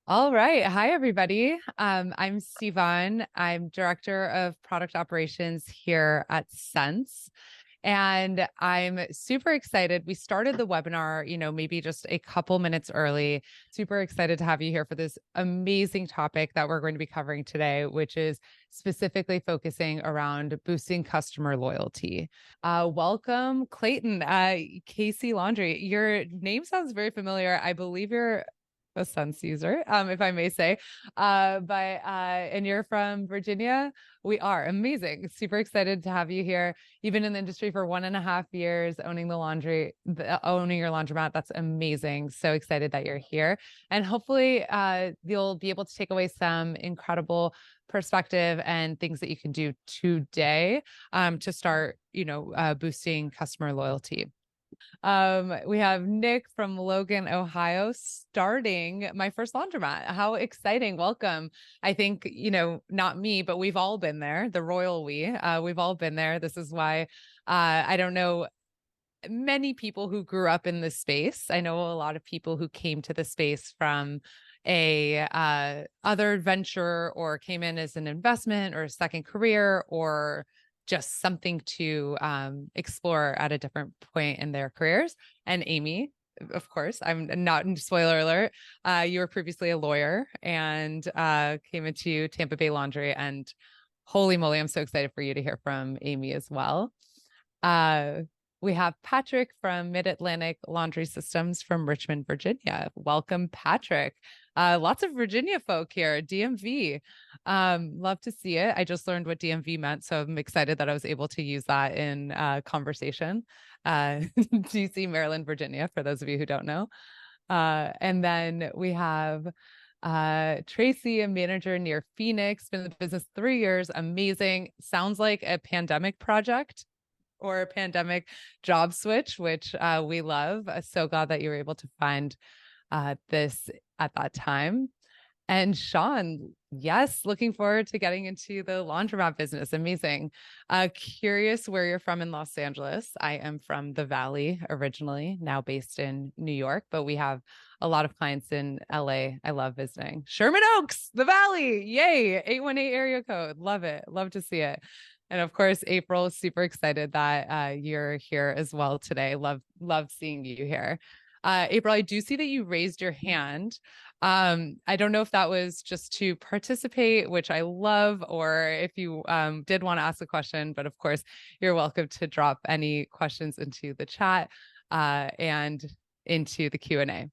All right. Hi, everybody. I'm Sivan. I'm Director of Product Operations here at Sense. And I'm super excited. We started the webinar, maybe just a couple minutes early. Super excited to have you here for this amazing topic that we're going to be covering today, which is specifically focusing around boosting customer loyalty. Welcome, Clayton, Casey Laundry. Your name sounds very familiar. I believe you're a Sense user, if I may say. And you're from Virginia. We are amazing. Super excited to have you here. You've been in the industry for 1.5 years, owning owning your laundromat. That's amazing. So excited that you're here, and hopefully, you'll be able to take away some incredible perspective and things that you can do today, to start, boosting customer loyalty. We have Nick from Logan, Ohio, starting my first laundromat. How exciting. Welcome. I think, not me, but we've all been there, the royal we've all been there. This is why I don't know many people who grew up in this space. I know a lot of people who came to the space from a other venture, or came in as an investment or a second career, or just something to explore at a different point in their careers. And Amy, of course, I'm not, spoiler alert, you were previously a lawyer and came into Tampa Bay Laundry, and holy moly, I'm so excited for you to hear from Amy as well. We have Patrick from Mid-Atlantic Laundry Systems from Richmond, Virginia. Welcome, Patrick. Lots of Virginia folk here, DMV. Love to see it. I just learned what DMV meant, so I'm excited that I was able to use that in conversation. DC, Maryland, Virginia, for those of you who don't know. And then we have Tracy, a manager near Phoenix, been in the business 3 years. Amazing. Sounds like a pandemic project or a pandemic job switch, which we love. So glad that you were able to find this at that time. And Sean, yes, looking forward to getting into the laundromat business. Amazing. Curious where you're from in Los Angeles. I am from the Valley originally, now based in New York, but we have a lot of clients in LA. I love visiting. Sherman Oaks, the Valley. Yay. 818 area code. Love it. Love to see it. And of course, April, super excited that you're here as well today. Love seeing you here. April, I do see that you raised your hand. I don't know if that was just to participate, which I love, or if you did want to ask a question, but of course, you're welcome to drop any questions into the chat and into the Q&A.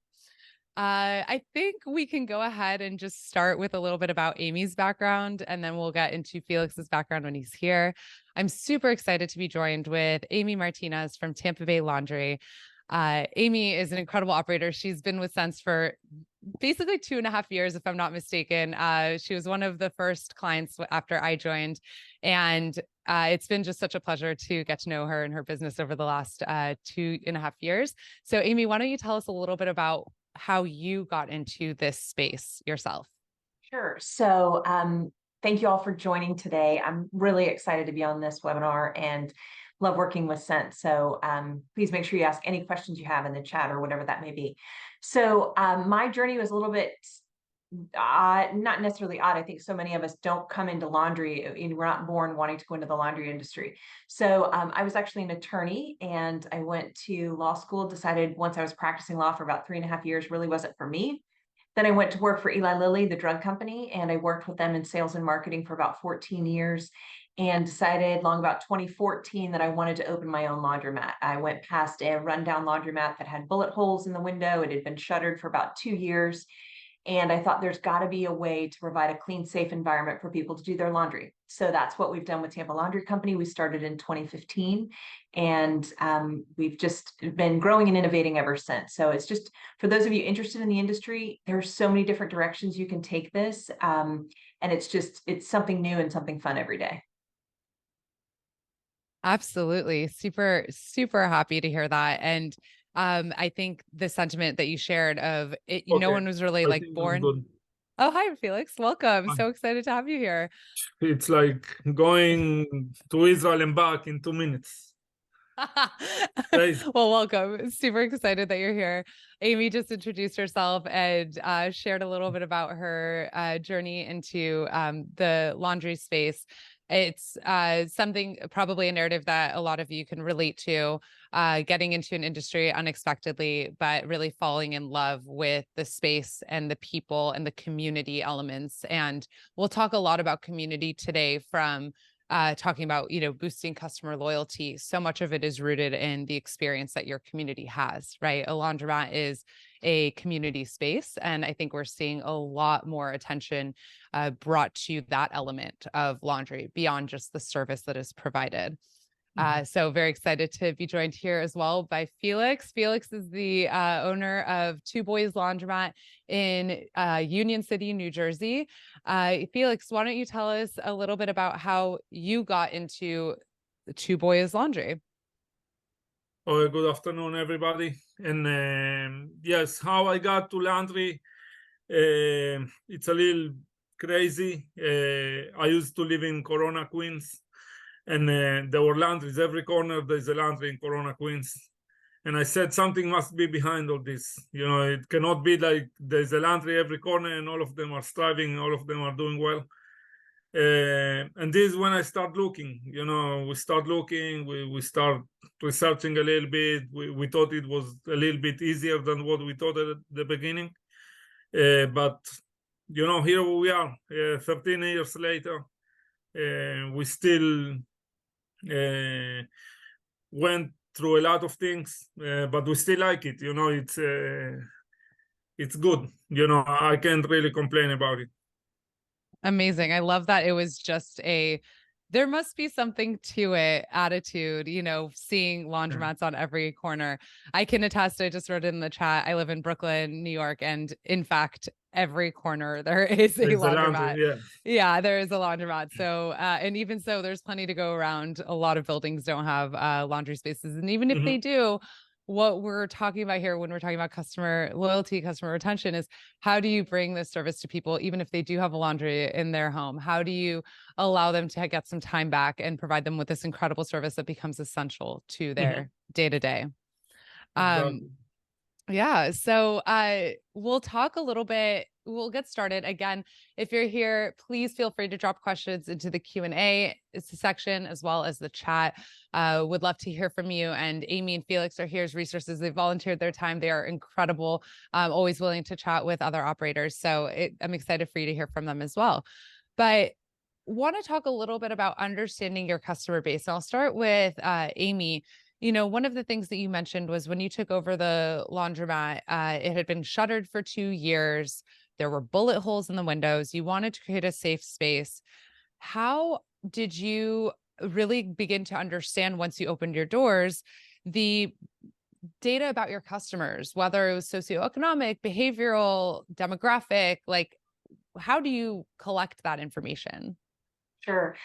I think we can go ahead and just start with a little bit about Amy's background, and then we'll get into Felix's background when he's here. I'm super excited to be joined with Amy Martinez from Tampa Bay Laundry. Amy is an incredible operator. She's been with Sense for basically 2.5 years, if I'm not mistaken. She was one of the first clients after I joined, and it's been just such a pleasure to get to know her and her business over the last 2.5 years. So Amy, why don't you tell us a little bit about how you got into this space yourself? Sure. So thank you all for joining today. I'm really excited to be on this webinar and love working with Sense. So please make sure you ask any questions you have in the chat or whatever that may be. So my journey was a little bit not necessarily odd. I think so many of us don't come into laundry. We're not born wanting to go into the laundry industry. So I was actually an attorney, and I went to law school, decided once I was practicing law for about 3.5 years, really wasn't for me. Then I went to work for Eli Lilly, the drug company, and I worked with them in sales and marketing for about 14 years, and decided long about 2014 that I wanted to open my own laundromat. I went past a rundown laundromat that had bullet holes in the window. It had been shuttered for about 2 years. And I thought there's got to be a way to provide a clean, safe environment for people to do their laundry. So that's what we've done with Tampa Laundry Company. We started in 2015, and we've just been growing and innovating ever since. So it's just, for those of you interested in the industry, there's so many different directions you can take this. And it's something new and something fun every day. Absolutely. Super, super happy to hear that. And I think the sentiment that you shared of it, no Okay, one was really I like think I'm born. good. Oh, hi, Felix. Welcome. Hi. So excited to have you here. It's like going to Israel and back in 2 minutes. Crazy. Well, welcome. Super excited that you're here. Amy just introduced herself and shared a little bit about her journey into the laundry space. It's something, probably a narrative that a lot of you can relate to, getting into an industry unexpectedly, but really falling in love with the space and the people and the community elements. And we'll talk a lot about community today, from talking about, boosting customer loyalty. So much of it is rooted in the experience that your community has, right? A laundromat is a community space. And I think we're seeing a lot more attention brought to that element of laundry beyond just the service that is provided. So very excited to be joined here as well by Felix. Felix is the owner of Boys Laundromat in Union City, New Jersey. Felix, why don't you tell us a little bit about how you got into Boys Laundry? Oh, good afternoon, everybody. And yes, how I got to laundry, it's a little crazy. I used to live in Corona, Queens, and there were laundries every corner. There's a laundry in Corona, Queens. And I said something must be behind all this. It cannot be like there's a laundry every corner and all of them are striving, all of them are doing well. And this is when I start looking. We start looking, we start researching a little bit. We thought it was a little bit easier than what we thought at the beginning. But here we are, 13 years later. We still went through a lot of things, but we still like it. It's good. I can't really complain about it. Amazing. I love that it was just there must be something to it attitude, seeing laundromats on every corner. I can attest, I just wrote it in the chat. I live in Brooklyn, New York, and in fact, every corner there is a There's laundromat. laundry, yeah. Yeah, there is a laundromat. So, and even so, there's plenty to go around. A lot of buildings don't have laundry spaces. And even if they do, what we're talking about here when we're talking about customer loyalty, customer retention, is how do you bring this service to people, even if they do have a laundry in their home? How do you allow them to get some time back and provide them with this incredible service that becomes essential to their day-to-day? Exactly. Yeah. So we'll talk a little bit. We'll get started. Again, if you're here, please feel free to drop questions into the Q&A section as well as the chat. Would love to hear from you. And Amy and Felix are here as resources. They volunteered their time. They are incredible, always willing to chat with other operators. So I'm excited for you to hear from them as well. But want to talk a little bit about understanding your customer base. And I'll start with Amy. One of the things that you mentioned was when you took over the laundromat, it had been shuttered for 2 years. There were bullet holes in the windows. You wanted to create a safe space. How did you really begin to understand, once you opened your doors, the data about your customers, whether it was socioeconomic, behavioral, demographic? Like, how do you collect that information? Sure.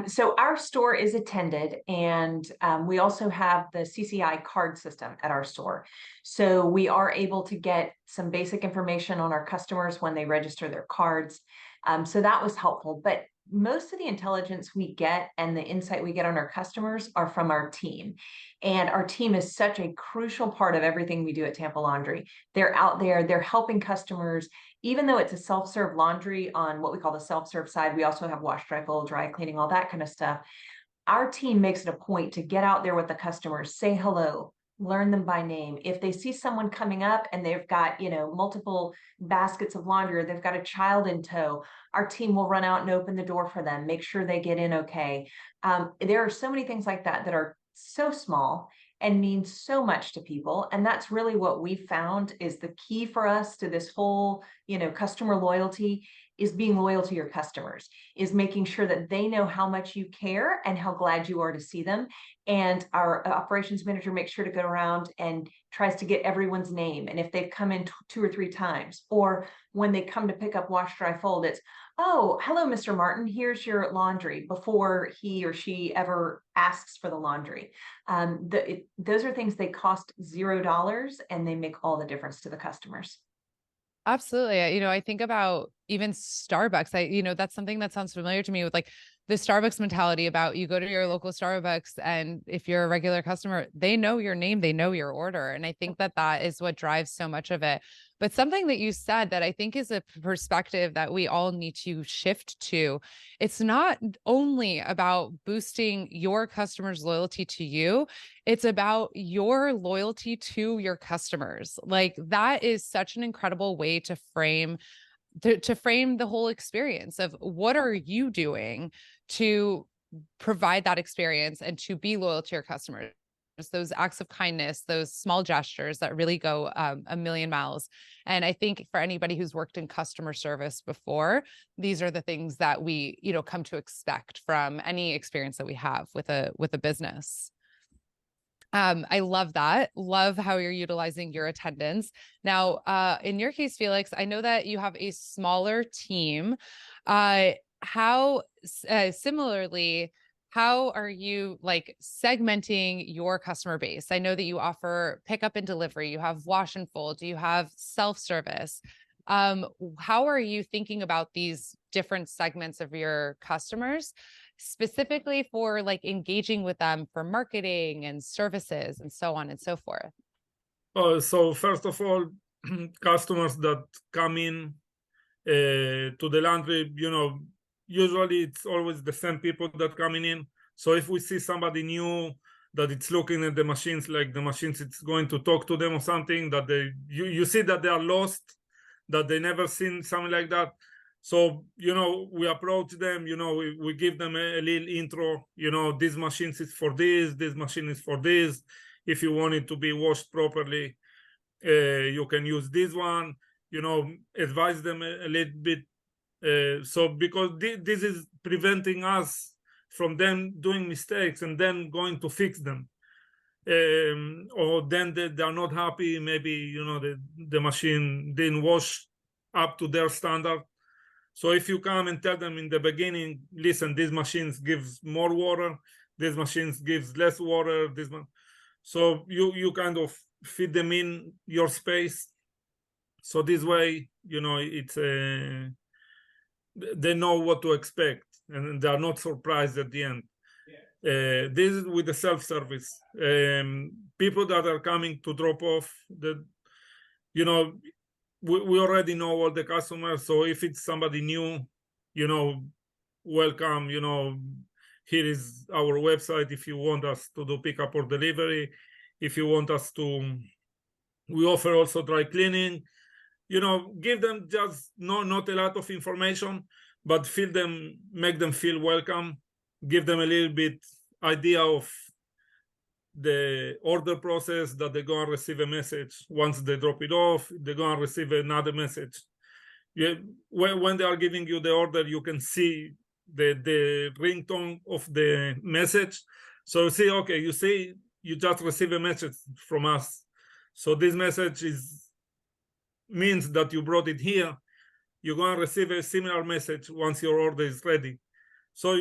So our store is attended, and we also have the CCI card system at our store. So we are able to get some basic information on our customers when they register their cards. So that was helpful. But most of the intelligence we get and the insight we get on our customers are from our team. And our team is such a crucial part of everything we do at Tampa Laundry. They're out there, they're helping customers. Even though it's a self-serve laundry on what we call the self-serve side, we also have wash, dry, fold, dry cleaning, all that kind of stuff. Our team makes it a point to get out there with the customers, say hello, learn them by name. If they see someone coming up and they've got, multiple baskets of laundry, or they've got a child in tow, our team will run out and open the door for them, make sure they get in okay. There are so many things like that that are so small and mean so much to people. And that's really what we found is the key for us to this whole, customer loyalty, is being loyal to your customers, is making sure that they know how much you care and how glad you are to see them. And our operations manager makes sure to go around and tries to get everyone's name. And if they've come in 2 or 3 times, or when they come to pick up wash, dry, fold, it's, oh, hello, Mr. Martin, here's your laundry, before he or she ever asks for the laundry. Those are things they cost $0, and they make all the difference to the customers. Absolutely. I think about even Starbucks. That's something that sounds familiar to me with, like, the Starbucks mentality about you go to your local Starbucks, and if you're a regular customer, they know your name, they know your order. And I think that that is what drives so much of it. But something that you said that I think is a perspective that we all need to shift to, it's not only about boosting your customers' loyalty to you, it's about your loyalty to your customers. Like, that is such an incredible way to frame the whole experience of what are you doing to provide that experience and to be loyal to your customers. Those acts of kindness, those small gestures that really go a million miles. And I think for anybody who's worked in customer service before, these are the things that we, come to expect from any experience that we have with a business. I love that. Love how you're utilizing your attendance. Now, in your case, Felix, I know that you have a smaller team. Similarly, how are you like segmenting your customer base? I know that you offer pickup and delivery, you have wash and fold, you have self-service. How are you thinking about these different segments of your customers, specifically for like engaging with them for marketing and services and so on and so forth? So first of all, customers that come in to the laundry, usually it's always the same people that coming in. So if we see somebody new that it's looking at the machines, like the machines, it's going to talk to them or something, that you see that they are lost, that they never seen something like that. So, we approach them, we give them a little intro, this machine is for this machine is for this. If you want it to be washed properly, you can use this one, advise them a little bit. So because this is preventing us from them doing mistakes and then going to fix them. Or then they are not happy, maybe, the machine didn't wash up to their standard. So if you come and tell them in the beginning, listen, these machines gives more water, these machines gives less water, so you kind of fit them in your space. So this way, it's they know what to expect and they are not surprised at the end. This is with the self-service. People that are coming to drop off, we already know all the customers. So if it's somebody new, welcome, here is our website if you want us to do pickup or delivery. If you want us to, we offer also dry cleaning. Give them just not a lot of information, but make them feel welcome. Give them a little bit idea of the order process, that they're going to receive a message. Once they drop it off, they're going to receive another message. When they are giving you the order, you can see the ringtone of the message. So you see, okay, you just receive a message from us. So this message means that you brought it here. You're going to receive a similar message once your order is ready. So,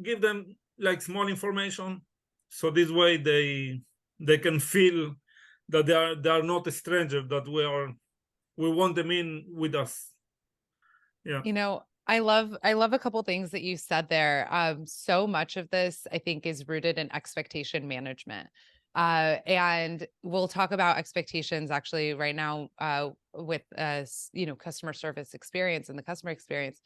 give them like small information. So this way they can feel that they are not a stranger, that we want them in with us. Yeah. I love a couple things that you said there. So much of this, I think, is rooted in expectation management. And we'll talk about expectations actually right now with customer service experience and the customer experience.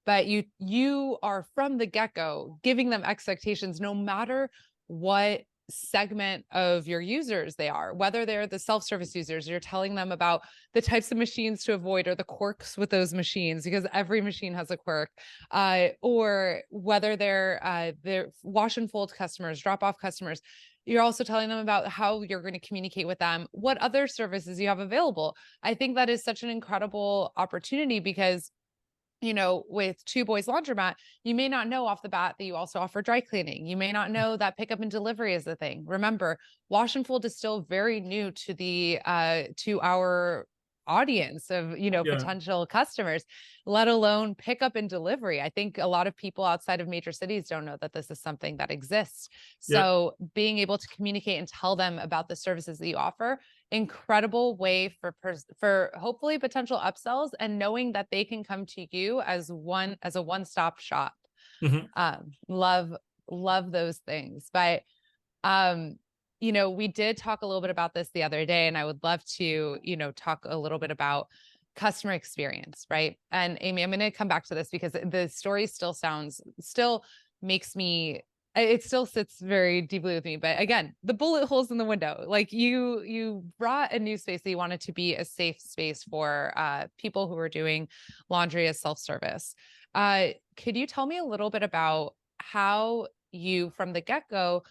But you are from the get-go giving them expectations, no matter what segment of your users they are, whether they're the self-service users, you're telling them about the types of machines to avoid or the quirks with those machines, because every machine has a quirk, or whether they're wash and fold customers, drop-off customers. You're also telling them about how you're going to communicate with them, what other services you have available. I think that is such an incredible opportunity because with Two Boys Laundromat, you may not know off the bat that you also offer dry cleaning. You may not know that pickup and delivery is the thing. Remember, wash and fold is still very new to our audience of potential customers, let alone pickup and delivery. I think a lot of people outside of major cities don't know that this is something that exists. So being able to communicate and tell them about the services that you offer, incredible way for hopefully potential upsells, and knowing that they can come to you as a one-stop shop. Love those things. But, we did talk a little bit about this the other day, and I would love to, talk a little bit about customer experience, right? And Amy, I'm going to come back to this because the story still makes me, it still sits very deeply with me. But again, the bullet holes in the window, like you brought a new space that you wanted to be a safe space for people who are doing laundry as self-service. Could you tell me a little bit about how you, from the get-go,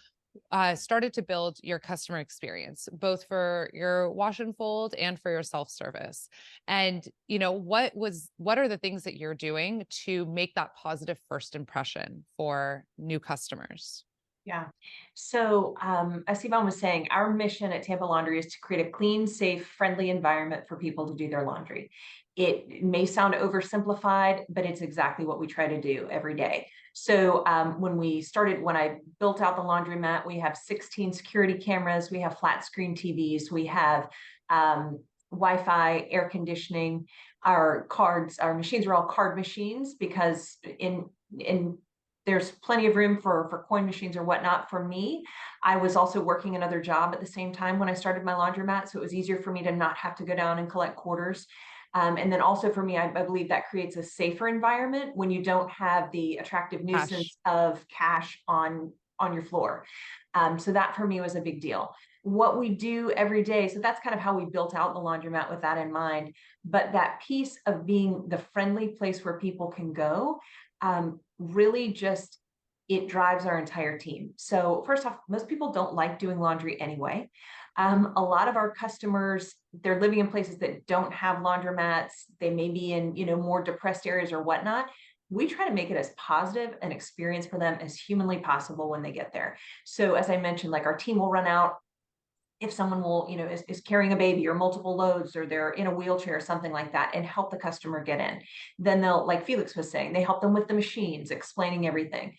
started to build your customer experience, both for your wash and fold and for your self-service? And, what are the things that you're doing to make that positive first impression for new customers? Yeah. So, as Yvonne was saying, our mission at Tampa Laundry is to create a clean, safe, friendly environment for people to do their laundry. It may sound oversimplified, but it's exactly what we try to do every day. So when I built out the laundromat, we have 16 security cameras, we have flat screen TVs, we have Wi-Fi, air conditioning. Our machines are all card machines because in there's plenty of room for coin machines or whatnot. For me, I was also working another job at the same time when I started my laundromat, so it was easier for me to not have to go down and collect quarters. And then also for me, I believe that creates a safer environment when you don't have the attractive nuisance of cash on your floor. So that for me was a big deal. What we do every day, so that's kind of how we built out the laundromat with that in mind. But that piece of being the friendly place where people can go, really just, it drives our entire team. So first off, most people don't like doing laundry anyway. A lot of our customers, they're living in places that don't have laundromats. They may be in, more depressed areas or whatnot. We try to make it as positive an experience for them as humanly possible when they get there. So as I mentioned, like our team will run out if someone is carrying a baby or multiple loads, or they're in a wheelchair or something like that, and help the customer get in. Then they'll, like Felix was saying, they help them with the machines, explaining everything.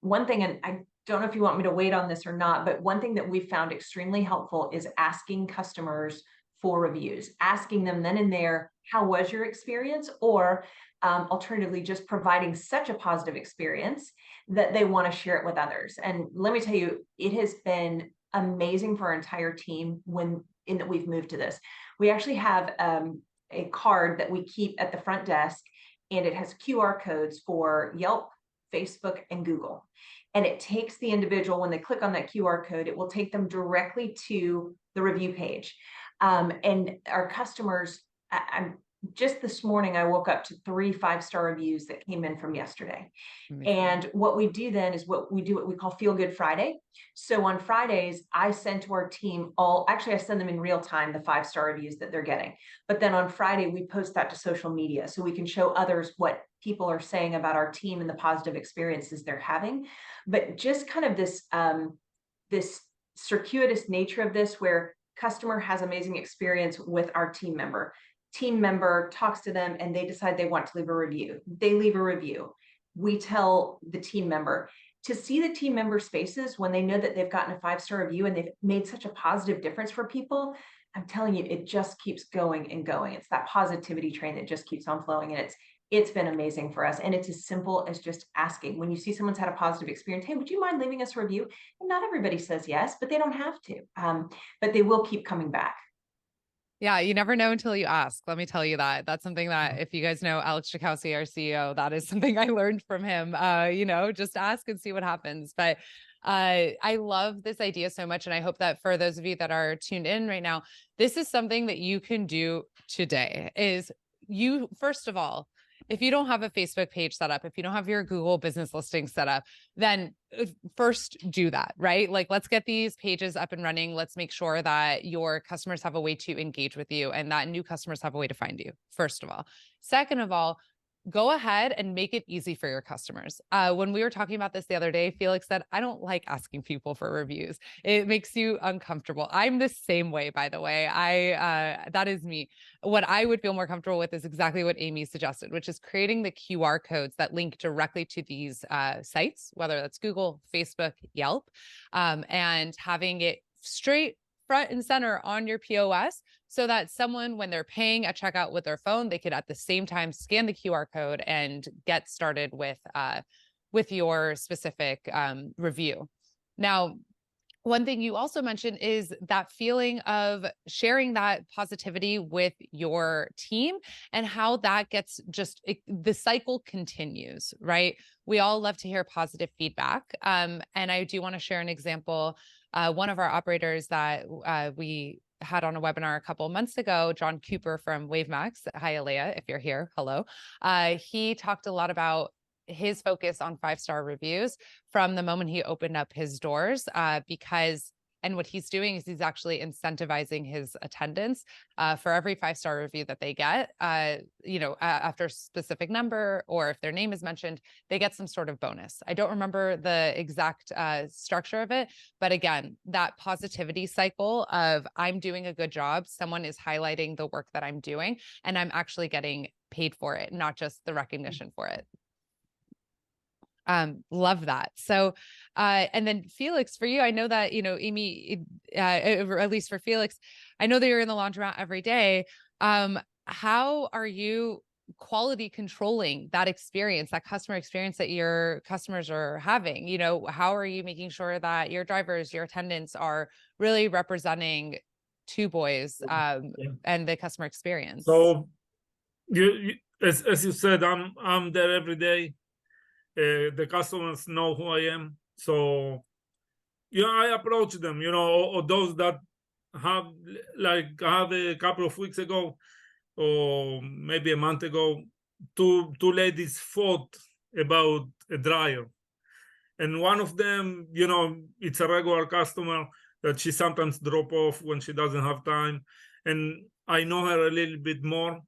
One thing, and I don't know if you want me to wait on this or not, but one thing that we've found extremely helpful is asking customers for reviews, asking them then and there, how was your experience? Or alternatively, just providing such a positive experience that they want to share it with others. And let me tell you, it has been amazing for our entire team that we've moved to this. We actually have a card that we keep at the front desk, and it has QR codes for Yelp, Facebook, and Google. And it takes the individual, when they click on that QR code, it will take them directly to the review page. And our customers, just this morning, I woke up to 3 5-star reviews that came in from yesterday. And what we do then is what we call Feel Good Friday. So on Fridays, I send to our team I send them in real time, the 5-star reviews that they're getting. But then on Friday, we post that to social media so we can show others what people are saying about our team and the positive experiences they're having. But just kind of this circuitous nature of this, where customer has amazing experience with our team member talks to them, and they decide they want to leave a review. They leave a review. We tell the team member. To see the team member's faces when they know that they've gotten a 5-star review and they've made such a positive difference for people, I'm telling you, it just keeps going and going. It's that positivity train that just keeps on flowing, and it's been amazing for us. And it's as simple as just asking. When you see someone's had a positive experience, hey, would you mind leaving us a review? And not everybody says yes, but they don't have to. But they will keep coming back. Yeah, you never know until you ask. Let me tell you that. That's something that, if you guys know Alex Chakowski, our CEO, that is something I learned from him. Just ask and see what happens. But I love this idea so much. And I hope that for those of you that are tuned in right now, this is something that you can do today. Is you, first of all, if you don't have a Facebook page set up, if you don't have your Google business listing set up, then first do that, right? Like, let's get these pages up and running. Let's make sure that your customers have a way to engage with you and that new customers have a way to find you, first of all. Second of all, go ahead and make it easy for your customers. When we were talking about this the other day, Felix said, I don't like asking people for reviews. It makes you uncomfortable. I'm the same way, by the way. That is me. What I would feel more comfortable with is exactly what Amy suggested, which is creating the QR codes that link directly to these sites, whether that's Google, Facebook, Yelp, and having it straight front and center on your POS, so that someone, when they're paying a checkout with their phone, they could at the same time scan the QR code and get started with with your specific review. Now, one thing you also mentioned is that feeling of sharing that positivity with your team and how that gets the cycle continues, right? We all love to hear positive feedback. And I do want to share an example. One of our operators that we had on a webinar a couple of months ago, John Cooper from WaveMax. Hi, Alea, if you're here, hello. He talked a lot about his focus on 5-star reviews from the moment he opened up his doors, and what he's doing is he's actually incentivizing his attendants for every 5-star review that they get, after a specific number, or if their name is mentioned, they get some sort of bonus. I don't remember the exact structure of it, but again, that positivity cycle of I'm doing a good job, someone is highlighting the work that I'm doing, and I'm actually getting paid for it, not just the recognition for it. Love that. So, and then Felix, for you, I know that, Amy, or at least for Felix, I know that you're in the laundromat every day. How are you quality controlling that experience, that customer experience that your customers are having? How are you making sure that your drivers, your attendants are really representing Two Boys, and the customer experience? So as you said, I'm there every day. The customers know who I am, so I approach them, or those that have, like, I have a couple of weeks ago, or maybe a month ago, two ladies fought about a dryer, and one of them, it's a regular customer that she sometimes drop off when she doesn't have time, and I know her a little bit more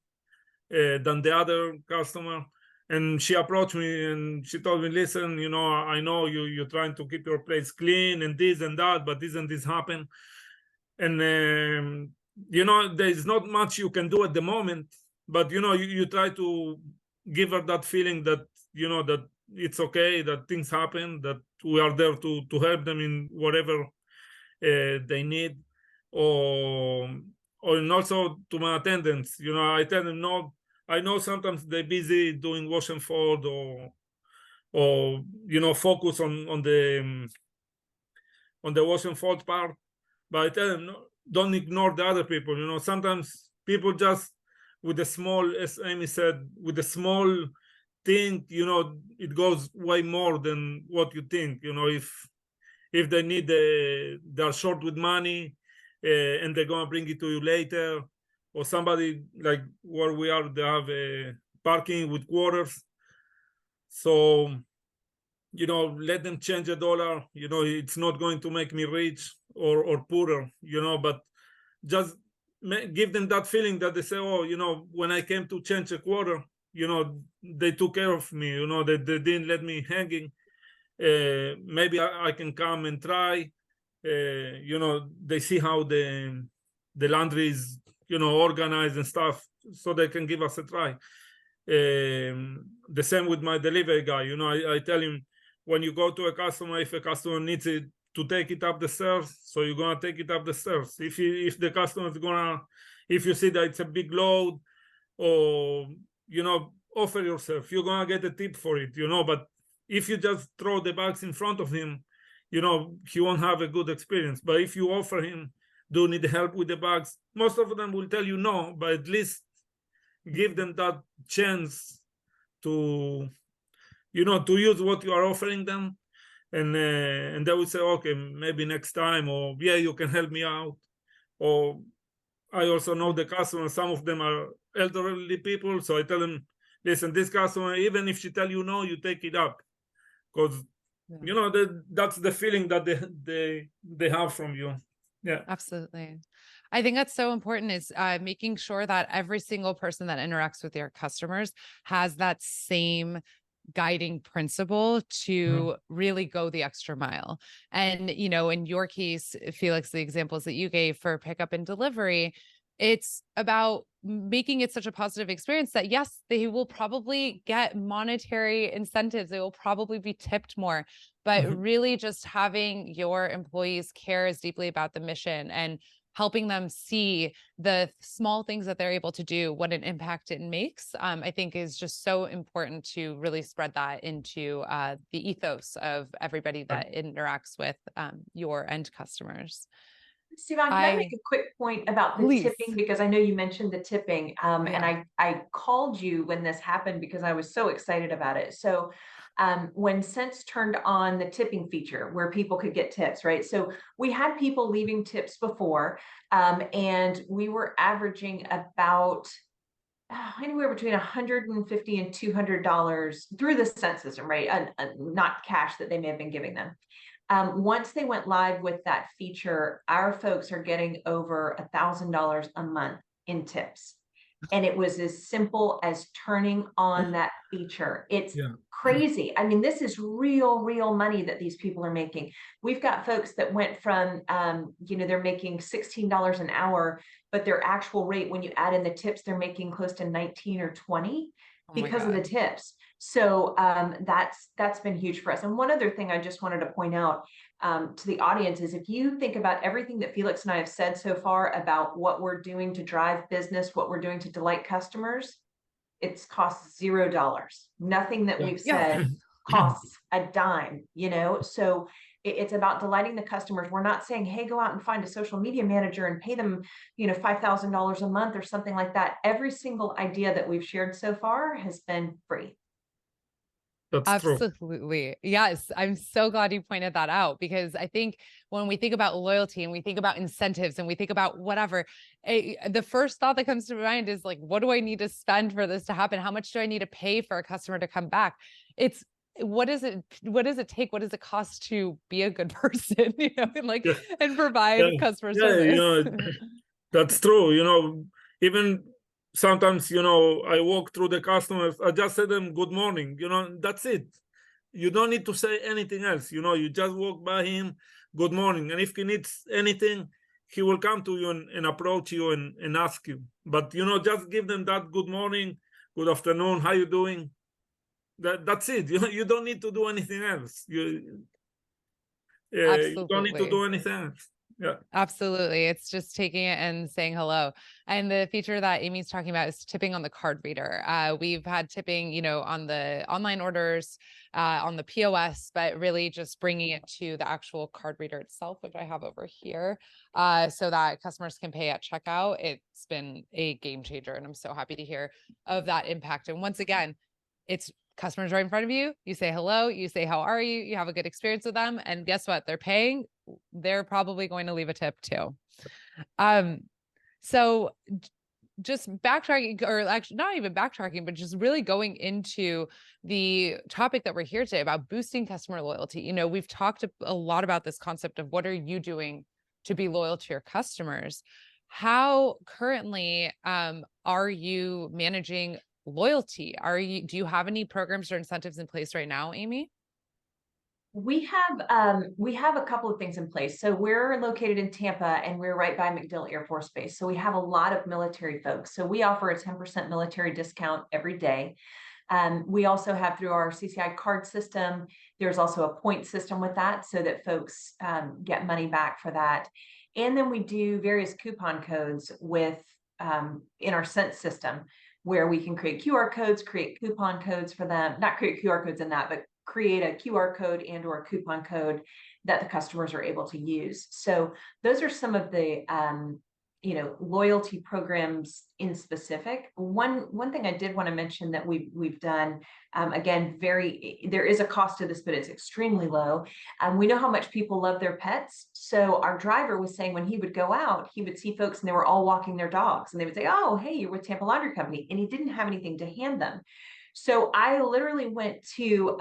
than the other customer. And she approached me and she told me, listen, I know you're trying to keep your place clean and this and that, but isn't this happen? And, there's not much you can do at the moment, but, you try to give her that feeling that, that it's okay, that things happen, that we are there to help them in whatever they need. Or also to my attendants, I tell them, no, I know sometimes they're busy doing wash and fold, or focus on the wash and fold part. But I tell them, no, don't ignore the other people. Sometimes people just with a small, as Amy said, with a small thing, it goes way more than what you think. If they need, they're short with money, and they're gonna bring it to you later. Or somebody like where we are, they have a parking with quarters. So, let them change $1. It's not going to make me rich or poorer, but just give them that feeling that they say, oh, when I came to change a quarter, they took care of me, they didn't let me hanging. Maybe I can come and try. They see how the laundry is, organized and stuff, so they can give us a try. The same with my delivery guy. I tell him, when you go to a customer, if a customer needs it to take it up the stairs, so you're gonna take it up the stairs. If the customer is gonna, if you see that it's a big load, or offer yourself, you're gonna get a tip for it. But if you just throw the bags in front of him, he won't have a good experience. But if you offer him, do you need help with the bags? Most of them will tell you no, but at least give them that chance to, to use what you are offering them. And they will say, okay, maybe next time, or yeah, you can help me out. Or I also know the customers, some of them are elderly people. So I tell them, listen, this customer, even if she tell you no, you take it up. Because, that's the feeling that they have from you. Yeah, absolutely. I think that's so important, is making sure that every single person that interacts with your customers has that same guiding principle to really go the extra mile. And, in your case, Felix, the examples that you gave for pickup and delivery, it's about making it such a positive experience that, yes, they will probably get monetary incentives. They will probably be tipped more, but really just having your employees care as deeply about the mission and helping them see the small things that they're able to do, what an impact it makes, I think is just so important to really spread that into the ethos of everybody that interacts with your end customers. Sivan, can I make a quick point about the Please. tipping? Because I know you mentioned the tipping, and Yeah. I called you when this happened because I was so excited about it. So when Sense turned on the tipping feature where people could get tips, right? So we had people leaving tips before, and we were averaging about anywhere between $150 and $200 through the Sense system, right? Not cash that they may have been giving them. Once they went live with that feature, our folks are getting over $1,000 a month in tips. And it was as simple as turning on that feature. It's crazy. I mean, this is real money that these people are making. We've got folks that went from, they're making $16 an hour, but their actual rate, when you add in the tips, they're making close to 19 or 20 because of the tips. So that's been huge for us. And one other thing I just wanted to point out to the audience is, if you think about everything that Felix and I have said so far about what we're doing to drive business, what we're doing to delight customers, it's cost $0. Nothing that we've said costs a dime, so it's about delighting the customers. We're not saying, hey, go out and find a social media manager and pay them, $5,000 a month or something like that. Every single idea that we've shared so far has been free. That's Absolutely. True. Yes. I'm so glad you pointed that out, because I think when we think about loyalty and we think about incentives and we think about whatever, the first thought that comes to mind is like, what do I need to spend for this to happen? How much do I need to pay for a customer to come back? It's what does it take? What does it cost to be a good person, and provide customer service? That's true. Even sometimes, I walk through the customers, I just say them good morning, that's it. You don't need to say anything else. You just walk by him, good morning. And if he needs anything, he will come to you and approach you and ask you. But, just give them that good morning, good afternoon, how you doing? That's it. You don't need to do anything else. You don't need to do anything else. Yeah, absolutely. It's just taking it and saying hello. And the feature that Amy's talking about is tipping on the card reader. We've had tipping, on the online orders, on the POS, but really just bringing it to the actual card reader itself, which I have over here, so that customers can pay at checkout. It's been a game changer, and I'm so happy to hear of that impact. And once again, it's customers right in front of you. You say hello, you say, how are you? You have a good experience with them. And guess what? They're paying. They're probably going to leave a tip too. So just backtracking, or actually not even backtracking, but just really going into the topic that we're here today about boosting customer loyalty. We've talked a lot about this concept of what are you doing to be loyal to your customers? How currently are you managing loyalty? Do you have any programs or incentives in place right now, Amy? We have a couple of things in place. So we're located in Tampa, and we're right by MacDill Air Force Base. So we have a lot of military folks. So we offer a 10% military discount every day. We also have, through our CCI card system, there's also a point system with that, so that folks get money back for that. And then we do various coupon codes with in our Sense system, where we can create QR codes, create coupon codes for them, not create QR codes in that, but create a QR code and or a coupon code that the customers are able to use. So those are some of the loyalty programs in specific. One thing I did want to mention that we've done, again, there is a cost to this, but it's extremely low. We know how much people love their pets. So our driver was saying, when he would go out, he would see folks and they were all walking their dogs, and they would say, oh, hey, you're with Tampa Laundry Company. And he didn't have anything to hand them. So I literally went to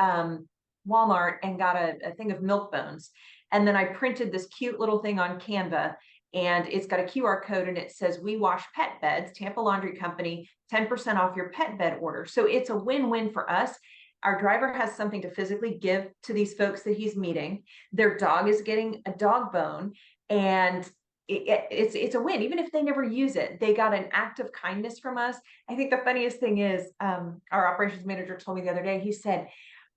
Walmart and got a thing of milk bones. And then I printed this cute little thing on Canva, and it's got a QR code, and it says, we wash pet beds, Tampa Laundry Company, 10% off your pet bed order. So it's a win-win for us. Our driver has something to physically give to these folks that he's meeting. Their dog is getting a dog bone, and it's a win. Even if they never use it, they got an act of kindness from us. I think the funniest thing is, our operations manager told me the other day, he said,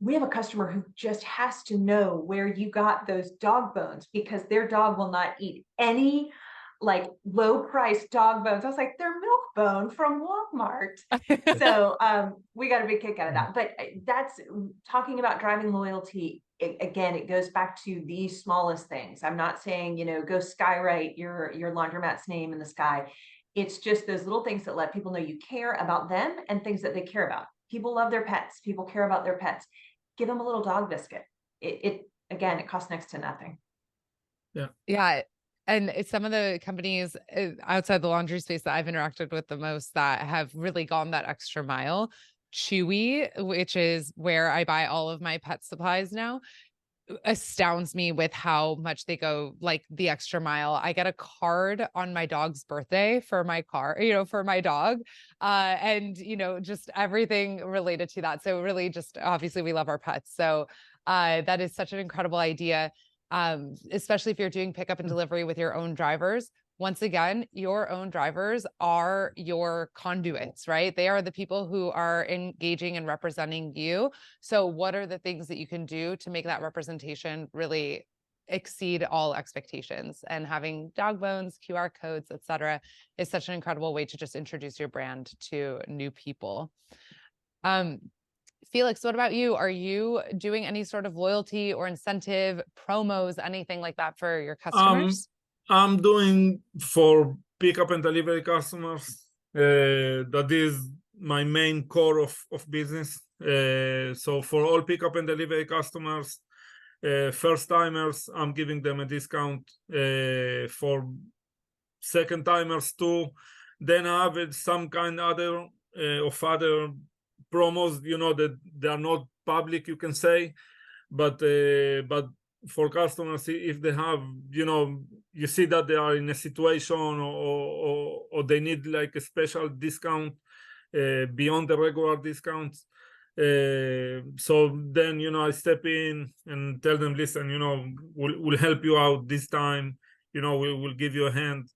we have a customer who just has to know where you got those dog bones, because their dog will not eat any like low price dog bones. I was like, they're milk bone from Walmart. So we got a big kick out of that. But that's talking about driving loyalty. Again, it goes back to the smallest things. I'm not saying, you know, go skywrite your laundromat's name in the sky. It's just those little things that let people know you care about them and things that they care about. People love their pets. People care about their pets. Give them a little dog biscuit. Again, it costs next to nothing. Yeah. And some of the companies outside the laundry space that I've interacted with the most that have really gone that extra mile, Chewy, which is where I buy all of my pet supplies now, astounds me with how much they go like the extra mile. I get a card on my dog's birthday for my car, you know, for my dog. And, you know, just everything related to that. So really just obviously we love our pets. So that is such an incredible idea. Especially if you're doing pickup and delivery with your own drivers. Once again, your own drivers are your conduits, right? They are the people who are engaging and representing you. So what are the things that you can do to make that representation really exceed all expectations? And having dog bones, QR codes, et cetera, is such an incredible way to just introduce your brand to new people. Felix, what about you? Are you doing any sort of loyalty or incentive promos, anything like that for your customers? I'm doing for pickup and delivery customers. That is my main core of business. So for all pickup and delivery customers, first timers, I'm giving them a discount. For second timers too. Then I have some kind of other promos, you know, that they are not public, you can say, but for customers, if they have, you know, you see that they are in a situation or they need like a special discount beyond the regular discounts. So then, you know, I step in and tell them, listen, you know, we'll help you out this time, you know, we will give you a hand,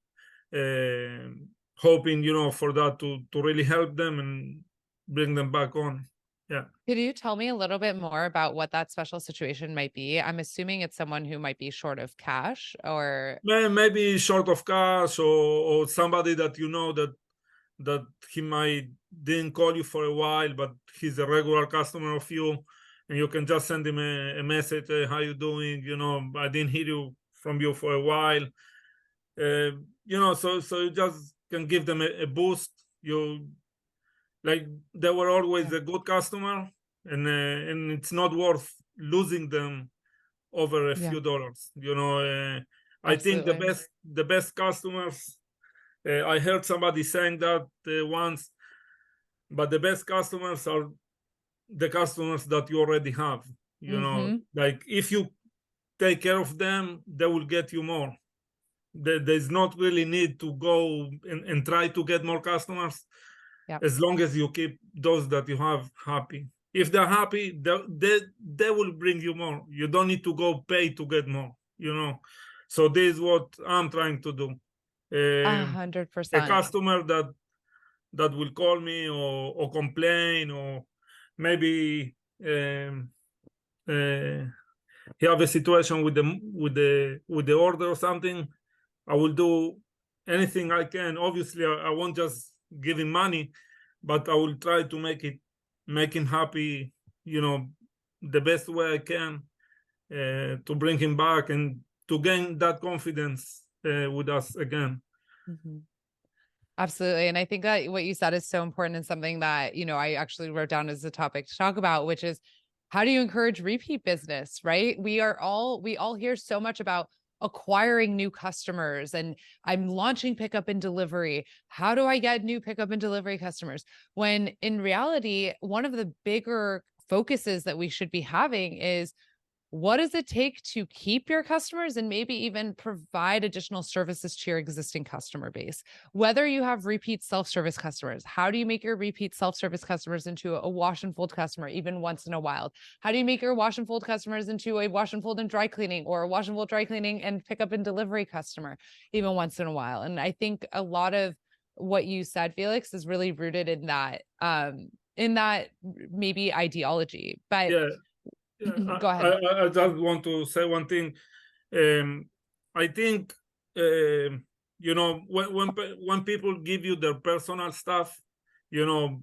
hoping, you know, for that to really help them and bring them back on. Yeah. Could you tell me a little bit more about what that special situation might be? I'm assuming it's someone who might be short of cash or maybe short of cash or somebody that you know that he might didn't call you for a while, but he's a regular customer of you, and you can just send him a message, hey, how you doing? You know, I didn't hear you from you for a while. You know, so you just can give them a boost. You like they were always a good customer, and it's not worth losing them over a few dollars. You know, I think the best customers. I heard somebody saying that once, but the best customers are the customers that you already have. You know, like if you take care of them, they will get you more. There's not really need to go and try to get more customers. As long as you keep those that you have happy. If they're happy, they will bring you more. You don't need to go pay to get more, you know. So this is what I'm trying to do. 100%. A customer that will call me or complain, or maybe he have a situation with the order or something, I will do anything I can. Obviously, I won't just give him money, but I will try to make him happy, you know, the best way I can, to bring him back and to gain that confidence with us again. Absolutely. And I think that what you said is so important and something that, you know, I actually wrote down as a topic to talk about, which is how do you encourage repeat business, right? We all hear so much about acquiring new customers and I'm launching pickup and delivery. How do I get new pickup and delivery customers? When in reality, one of the bigger focuses that we should be having is what does it take to keep your customers and maybe even provide additional services to your existing customer base? Whether you have repeat self-service customers, how do you make your repeat self-service customers into a wash and fold customer even once in a while? How do you make your wash and fold customers into a wash and fold and dry cleaning, or a wash and fold dry cleaning and pickup and delivery customer even once in a while? And I think a lot of what you said, Felix, is really rooted in that maybe ideology. But yeah. Go ahead. I just want to say one thing. I think, you You know, when people give you their personal stuff, you know,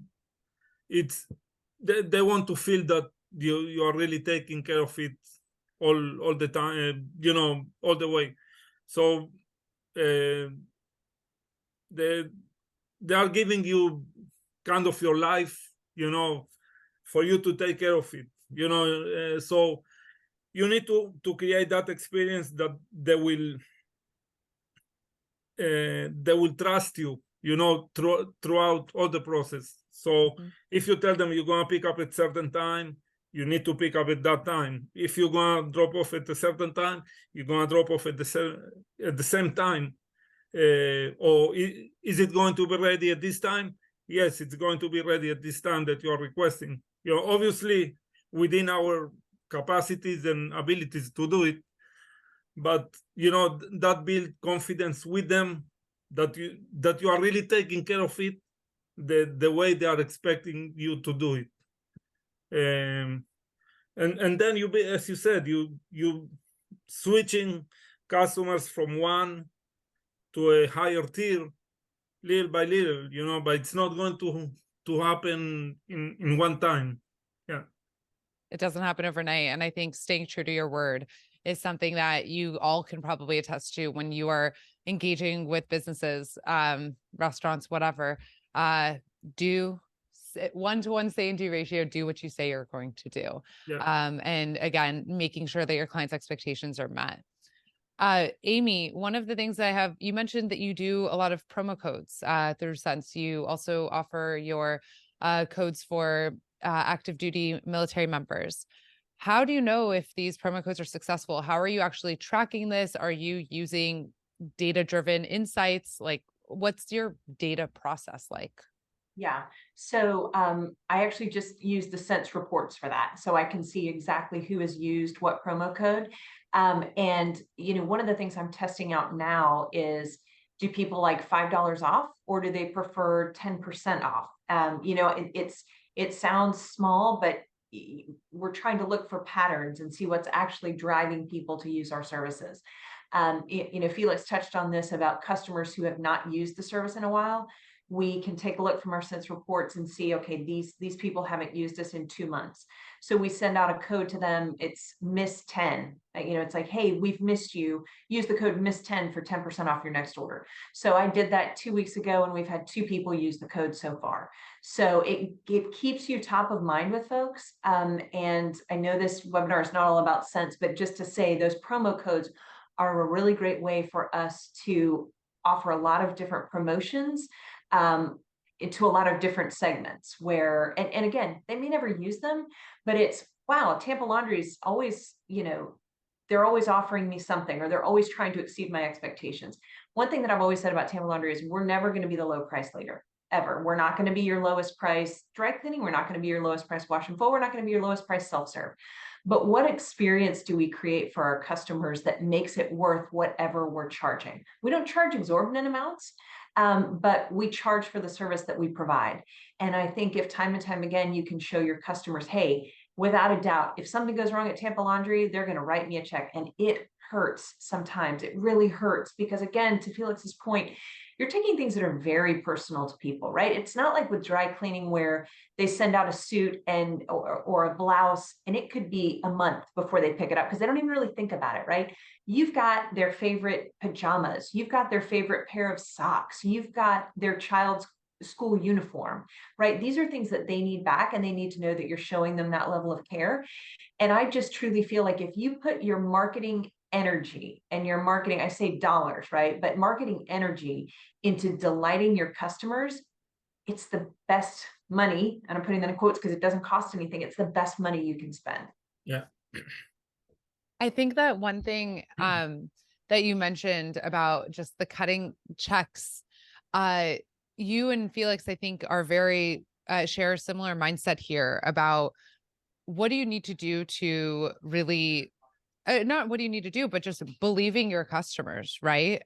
it's they want to feel that you are really taking care of it all the time, you know, all the way. So they are giving you kind of your life, you know, for you to take care of it, you know. So you need to create that experience that they will trust you, you know, throughout all the process. So if you tell them you're going to pick up at certain time, you need to pick up at that time. If you're going to drop off at a certain time, you're going to drop off at the same time. Or is it going to be ready at this time? Yes, it's going to be ready at this time that you are requesting. You know, obviously within our capacities and abilities to do it, but you know, that build confidence with them that you are really taking care of it the way they are expecting you to do it. And then you be, as you said, you switching customers from one to a higher tier little by little, you know, but it's not going to happen in one time. Yeah. It doesn't happen overnight. And I think staying true to your word is something that you all can probably attest to when you are engaging with businesses, restaurants, whatever. Do 1-to-1 say and do ratio, do what you say you're going to do. Yeah. And again, making sure that your clients' expectations are met. Amy, one of the things you mentioned that you do a lot of promo codes through Sense. You also offer your codes for active duty military members. How do you know if these promo codes are successful? How are you actually tracking this? Are you using data-driven insights? Like, what's your data process like? Yeah. So I actually just use the Sense reports for that. So I can see exactly who has used what promo code. And, you know, one of the things I'm testing out now is, do people like $5 off, or do they prefer 10% off? You know, it sounds small, but we're trying to look for patterns and see what's actually driving people to use our services. You know, Felix touched on this about customers who have not used the service in a while. We can take a look from our Sense reports and see, okay, these people haven't used us in 2 months. So we send out a code to them. It's miss 10. You know, it's like, hey, we've missed you. Use the code miss 10 for 10% off your next order. So I did that 2 weeks ago, and we've had 2 people use the code so far. So it keeps you top of mind with folks. And I know this webinar is not all about Sense, but just to say, those promo codes are a really great way for us to offer a lot of different promotions into a lot of different segments where, and again, they may never use them, but it's, wow, Tampa Laundry is always, you know, they're always offering me something, or they're always trying to exceed my expectations. One thing that I've always said about Tampa Laundry is we're never going to be the low price leader, ever. We're not going to be your lowest price dry cleaning. We're not going to be your lowest price wash and fold. We're not going to be your lowest price self-serve. But what experience do we create for our customers that makes it worth whatever we're charging? We don't charge exorbitant amounts, but we charge for the service that we provide. And I think if time and time again, you can show your customers, hey, without a doubt, if something goes wrong at Tampa Laundry, they're going to write me a check. And it hurts sometimes. It really hurts because, again, to Felix's point, you're taking things that are very personal to people, right? It's not like with dry cleaning where they send out a suit and or a blouse, and it could be a month before they pick it up because they don't even really think about it, right? You've got their favorite pajamas, you've got their favorite pair of socks, you've got their child's school uniform, right? These are things that they need back, and they need to know that you're showing them that level of care. And I just truly feel like if you put your marketing energy and your marketing, I say dollars, right? But marketing energy into delighting your customers, it's the best money. And I'm putting that in quotes because it doesn't cost anything. It's the best money you can spend. Yeah. I think that one thing that you mentioned about just the cutting checks, you and Felix, I think, are very share a similar mindset here about what do you need to do to really not what do you need to do, but just believing your customers, right?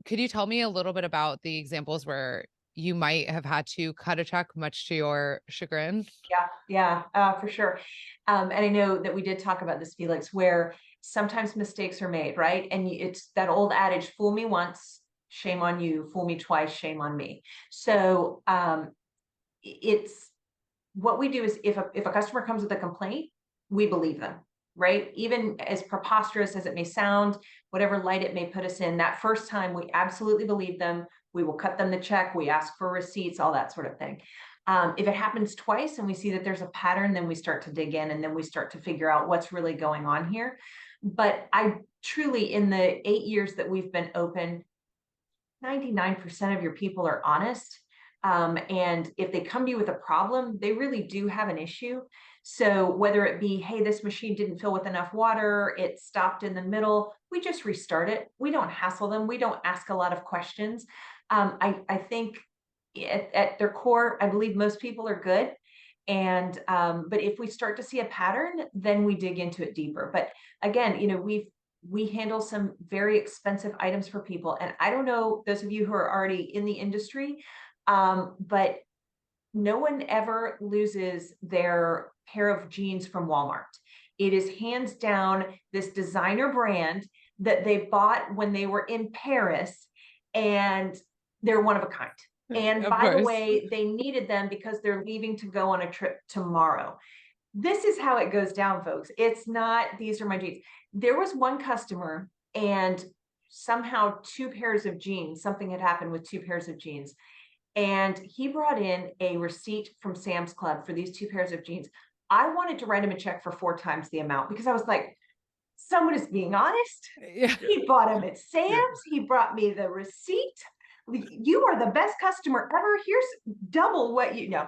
Could you tell me a little bit about the examples where you might have had to cut a check, much to your chagrin? Yeah, for sure. And I know that we did talk about this, Felix, where sometimes mistakes are made, right? And it's that old adage, fool me once, shame on you. Fool me twice, shame on me. So it's what we do is if a customer comes with a complaint, we believe them, right? Even as preposterous as it may sound, whatever light it may put us in, that first time we absolutely believe them. We will cut them the check. We ask for receipts, all that sort of thing. If it happens twice and we see that there's a pattern, then we start to dig in and then we start to figure out what's really going on here. But I truly, in the 8 years that we've been open, 99% of your people are honest. And if they come to you with a problem, they really do have an issue. So whether it be, hey, this machine didn't fill with enough water, it stopped in the middle, we just restart it. We don't hassle them. We don't ask a lot of questions. I think at their core, I believe most people are good. And but if we start to see a pattern, then we dig into it deeper. But again, we handle some very expensive items for people. And I don't know, those of you who are already in the industry, but no one ever loses their pair of jeans from Walmart. It is hands down this designer brand that they bought when they were in Paris, and they're one of a kind. And by the way, they needed them because they're leaving to go on a trip tomorrow. This is how it goes down, folks. It's not, these are my jeans. There was one customer and somehow 2 pairs of jeans, something had happened with 2 pairs of jeans. And he brought in a receipt from Sam's Club for these 2 pairs of jeans. I wanted to write him a check for 4 times the amount because I was like, someone is being honest. Yeah. He bought them at Sam's. He brought me the receipt. You are the best customer ever. Here's double what you know.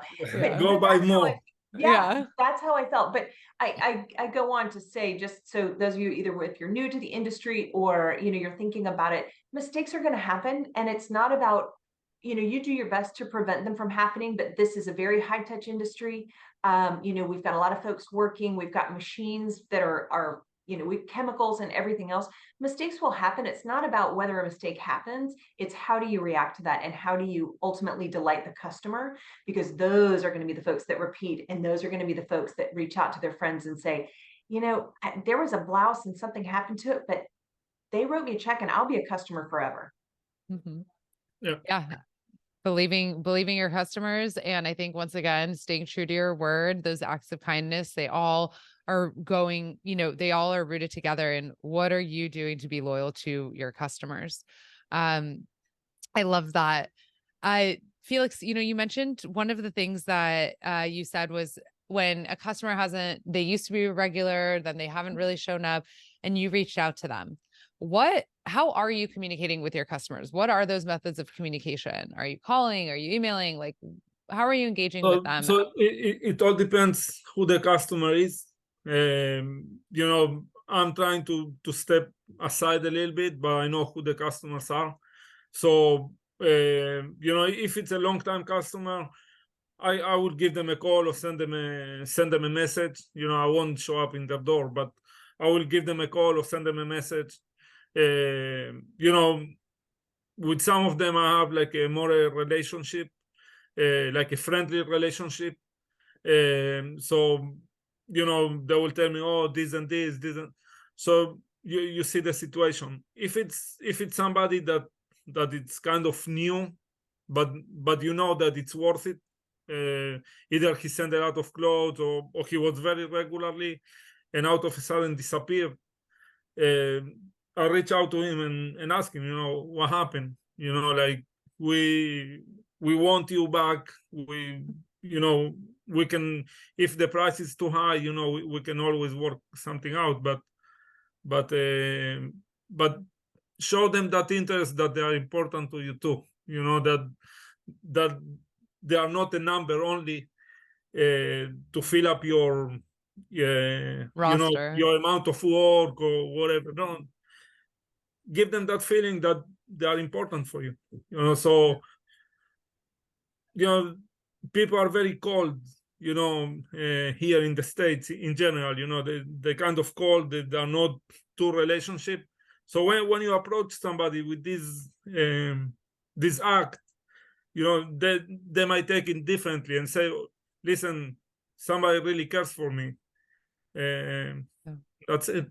Go buy more. Yeah, that's how I felt. But I go on to say, just so those of you, either if you're new to the industry or you're thinking about it, mistakes are going to happen, and it's not about you do your best to prevent them from happening. But this is a very high touch industry. We've got a lot of folks working. We've got machines that are with chemicals and everything else. Mistakes will happen. It's not about whether a mistake happens. It's how do you react to that and how do you ultimately delight the customer? Because those are going to be the folks that repeat, and those are going to be the folks that reach out to their friends and say, there was a blouse and something happened to it, but they wrote me a check and I'll be a customer forever. Mm-hmm. Yeah. Believing your customers. And I think once again, staying true to your word, those acts of kindness, they all are going, they all are rooted together. And what are you doing to be loyal to your customers? I love that. Felix, you mentioned one of the things that you said was when a customer they used to be regular, then they haven't really shown up, and you reached out to them. How are you communicating with your customers? What are those methods of communication? Are you calling? Are you emailing? Like, how are you engaging with them? So it all depends who the customer is. I'm trying to step aside a little bit, but I know who the customers are. So, if it's a long-time customer, I would give them a call or send them a message. I won't show up in their door, but I will give them a call or send them a message. With some of them, I have like a more relationship, like a friendly relationship. So, they will tell me, oh, this and this, and so you see the situation. If it's somebody that it's kind of new, but that it's worth it. Either he sent a lot of clothes or he was very regularly and out of a sudden disappeared. I reach out to him and ask him, what happened? Like we want you back. We can, if the price is too high, we can always work something out. But show them that interest, that they are important to you too. That they are not a number only to fill up your roster, your amount of work or whatever. No, give them that feeling that they are important for you. So people are very cold. Here in the States in general, they kind of cold. They are not too relationship. So when you approach somebody with this act, they might take it differently and say, listen, somebody really cares for me. That's it.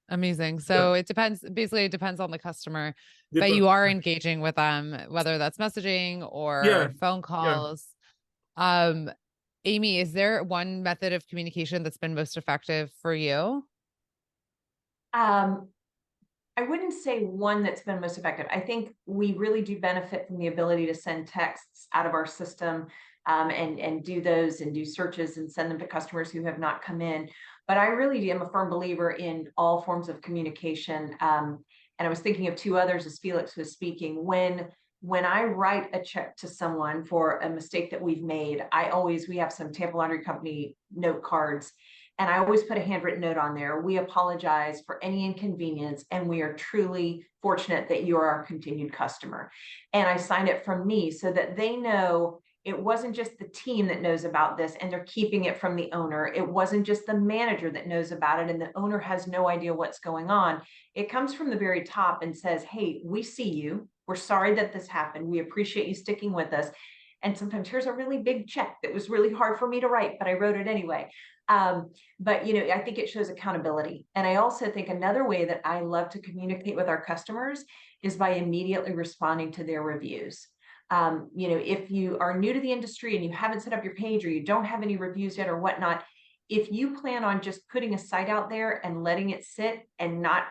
Amazing. So it depends. Basically, it depends on the customer. But you are engaging with them, whether that's messaging or phone calls. Amy, is there one method of communication that's been most effective for you? I wouldn't say one that's been most effective. I think we really do benefit from the ability to send texts out of our system, and do those and do searches and send them to customers who have not come in. But I really am a firm believer in all forms of communication. And I was thinking of two others as Felix was speaking. When I write a check to someone for a mistake that we've made, we have some Tampa Laundry Company note cards. And I always put a handwritten note on there. We apologize for any inconvenience, and we are truly fortunate that you are our continued customer. And I sign it from me so that they know it wasn't just the team that knows about this and they're keeping it from the owner. It wasn't just the manager that knows about it and the owner has no idea what's going on. It comes from the very top and says, hey, we see you. We're sorry that this happened. We appreciate you sticking with us. And sometimes here's a really big check that was really hard for me to write, but I wrote it anyway. But I think it shows accountability. And I also think another way that I love to communicate with our customers is by immediately responding to their reviews. If you are new to the industry and you haven't set up your page or you don't have any reviews yet or whatnot, if you plan on just putting a site out there and letting it sit and not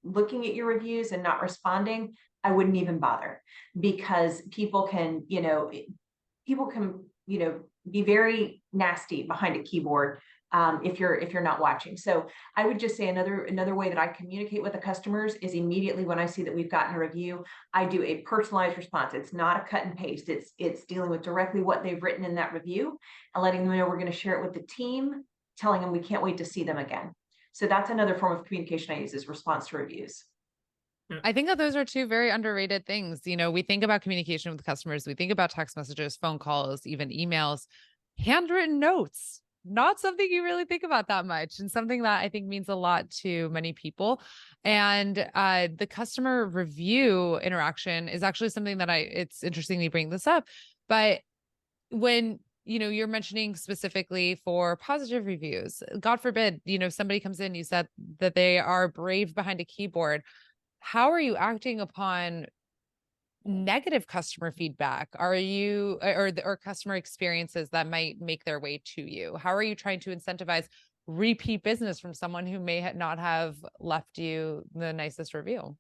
looking at your reviews and not responding, I wouldn't even bother, because people can be very nasty behind a keyboard if you're not watching. So I would just say another way that I communicate with the customers is immediately when I see that we've gotten a review, I do a personalized response. It's not a cut and paste. It's dealing with directly what they've written in that review and letting them know we're going to share it with the team, telling them we can't wait to see them again. So that's another form of communication I use, is response to reviews. I think that those are two very underrated things. We think about communication with customers. We think about text messages, phone calls, even emails, handwritten notes, not something you really think about that much, and something that I think means a lot to many people. And the customer review interaction is actually something that it's interesting you bring this up. But when you're mentioning specifically for positive reviews, God forbid, somebody comes in, you said that they are brave behind a keyboard. How are you acting upon negative customer feedback? Are you, or customer experiences that might make their way to you? How are you trying to incentivize repeat business from someone who may not have left you the nicest review?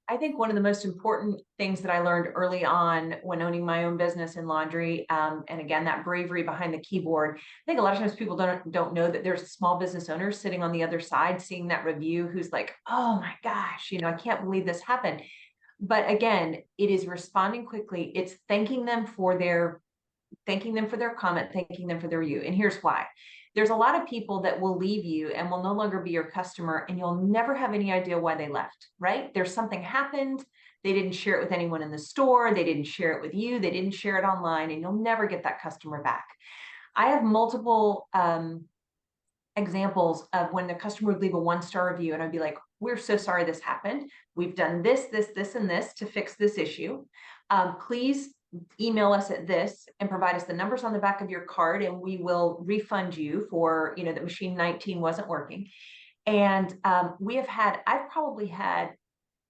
I think one of the most important things that I learned early on when owning my own business in laundry, and again, that bravery behind the keyboard. I think a lot of times people don't know that there's a small business owner sitting on the other side, seeing that review, who's like, oh my gosh, I can't believe this happened. But again, it is responding quickly. It's thanking them for their comment, thanking them for their review. And here's why. There's a lot of people that will leave you and will no longer be your customer, and you'll never have any idea why they left, right? There's something happened. They didn't share it with anyone in the store. They didn't share it with you. They didn't share it online, and you'll never get that customer back. I have multiple examples of when the customer would leave a 1-star review and I'd be like, we're so sorry this happened. We've done this, and this to fix this issue. Please email us at this and provide us the numbers on the back of your card, and we will refund you for, that machine 19 wasn't working. And I've probably had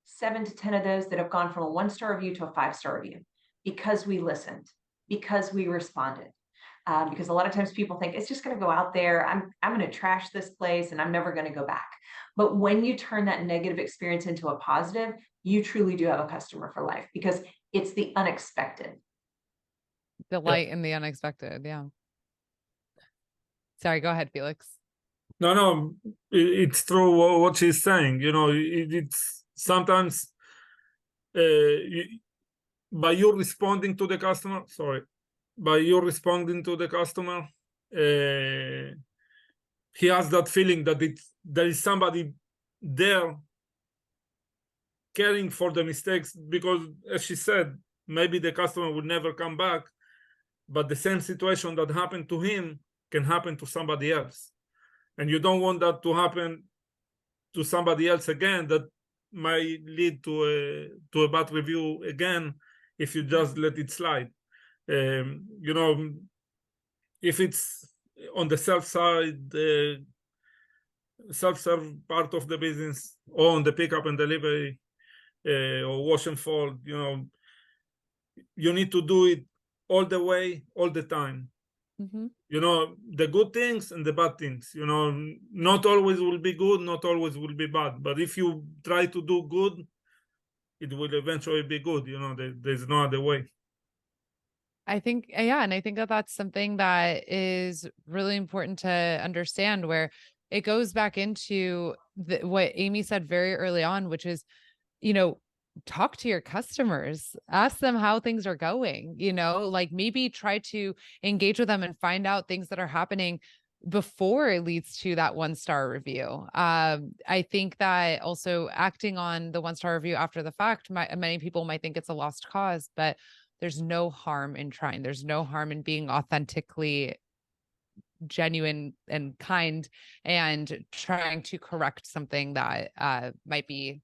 7 to 10 of those that have gone from a 1-star review to a 5-star review, because we listened, because we responded. Because a lot of times people think it's just going to go out there. I'm going to trash this place and I'm never going to go back. But when you turn that negative experience into a positive, you truly do have a customer for life, because it's the unexpected. Delight in the unexpected. Yeah. Sorry, go ahead, Felix. No, it's true what she's saying. It's sometimes by you responding to the customer, he has that feeling that there is somebody there caring for the mistakes, because, as she said, maybe the customer would never come back, but the same situation that happened to him can happen to somebody else. And you don't want that to happen to somebody else again. That might lead to a bad review again if you just let it slide. If it's on the self-serve part of the business, or on the pickup and delivery, or wash and fold. You know, you need to do it all the way, all the time. Mhm. You know, the good things and the bad things. You know, not always will be good, not always will be bad. But if you try to do good, it will eventually be good. You know, there's no other way. I think, yeah, and I think that that's something that is really important to understand, where it goes back into what Amy said very early on, which is, you know, talk to your customers, ask them how things are going, like maybe try to engage with them and find out things that are happening before it leads to that 1-star review. I think that also acting on the 1-star review after the fact, many people might think it's a lost cause, but there's no harm in trying. There's no harm in being authentically genuine and kind and trying to correct something that might be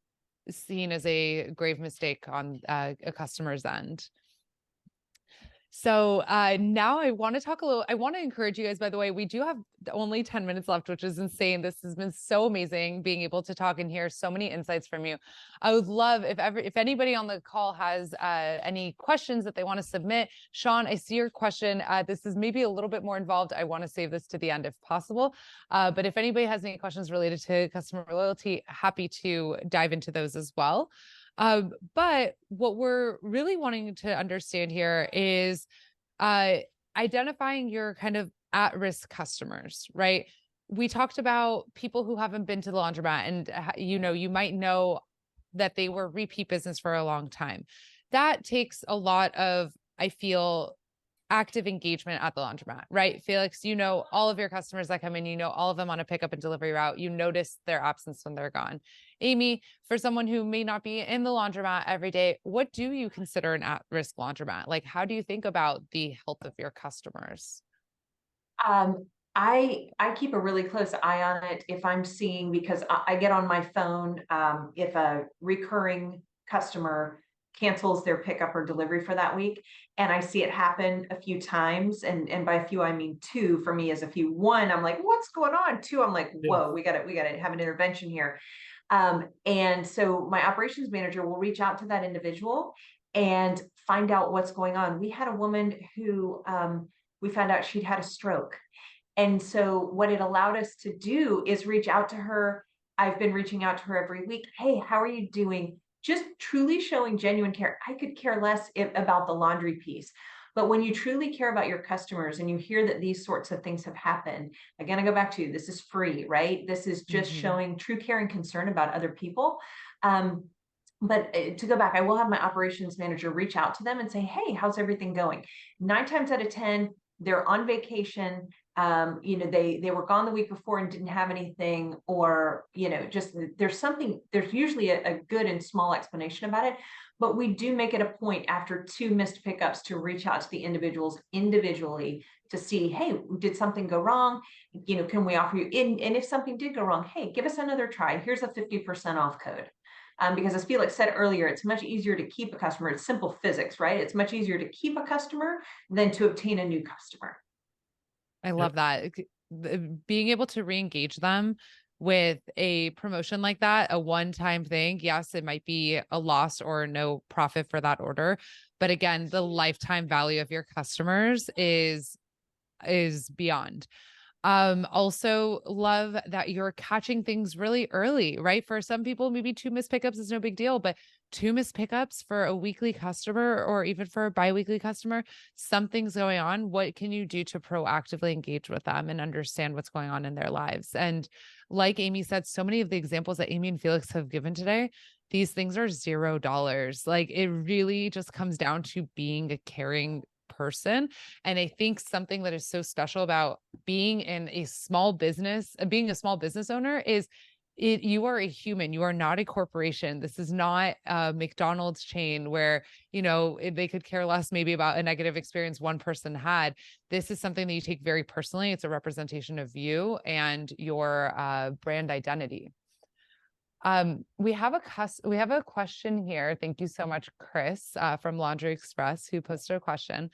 seen as a grave mistake on a customer's end. So now I want to talk a little, I want to encourage you guys, by the way, we do have only 10 minutes left, which is insane. This has been so amazing being able to talk and hear so many insights from you. I would love if anybody on the call has any questions that they want to submit. Sean, I see your question. This is maybe a little bit more involved. I want to save this to the end if possible. But if anybody has any questions related to customer loyalty, happy to dive into those as well. But what we're really wanting to understand here is identifying your kind of at-risk customers, right? We talked about people who haven't been to the laundromat, and you might know that they were repeat business for a long time. That takes a lot of, I feel, active engagement at the laundromat, right? Felix, all of your customers that come in, all of them on a pickup and delivery route. You notice their absence when they're gone. Amy, for someone who may not be in the laundromat every day, what do you consider an at-risk laundromat? Like, how do you think about the health of your customers? I keep a really close eye on it if I'm seeing, because I get on my phone if a recurring customer cancels their pickup or delivery for that week, and I see it happen a few times, and by a few I mean 2. For me is a few. 1, I'm like, what's going on? 2, I'm like, whoa, we gotta have an intervention here. And so my operations manager will reach out to that individual and find out what's going on. We had a woman who we found out she'd had a stroke. And so what it allowed us to do is reach out to her. I've been reaching out to her every week. Hey, how are you doing? Just truly showing genuine care. I could care less about the laundry piece. But when you truly care about your customers and you hear that these sorts of things have happened, again, I go back to, this is free, right? This is just showing true care and concern about other people. But to go back, I will have my operations manager reach out to them and say, hey, how's everything going? 9 times out of 10, they're on vacation. They were gone the week before and didn't have anything, or, just there's usually a good and small explanation about it. But we do make it a point after 2 missed pickups to reach out to the individuals individually to see, hey, did something go wrong? Can we offer you in? And if something did go wrong, hey, give us another try. Here's a 50% off code. Because as Felix said earlier, it's much easier to keep a customer. It's simple physics, right? It's much easier to keep a customer than to obtain a new customer. I love that. Being able to re-engage them with a promotion like that, a one-time thing. Yes, it might be a loss or no profit for that order. But again, the lifetime value of your customers is beyond. Also love that you're catching things really early, right? For some people, maybe 2 missed pickups is no big deal, but 2 missed pickups for a weekly customer or even for a biweekly customer, something's going on. What can you do to proactively engage with them and understand what's going on in their lives? And like Amy said, so many of the examples that Amy and Felix have given today, these things are $0. Like, it really just comes down to being a caring person. And I think something that is so special about being in a small business, being a small business owner, is you are a human. You are not a corporation. This is not a McDonald's chain where, they could care less maybe about a negative experience one person had. This is something that you take very personally. It's a representation of you and your brand identity. We have a question here. Thank you so much, Chris, from Laundry Express, who posted a question,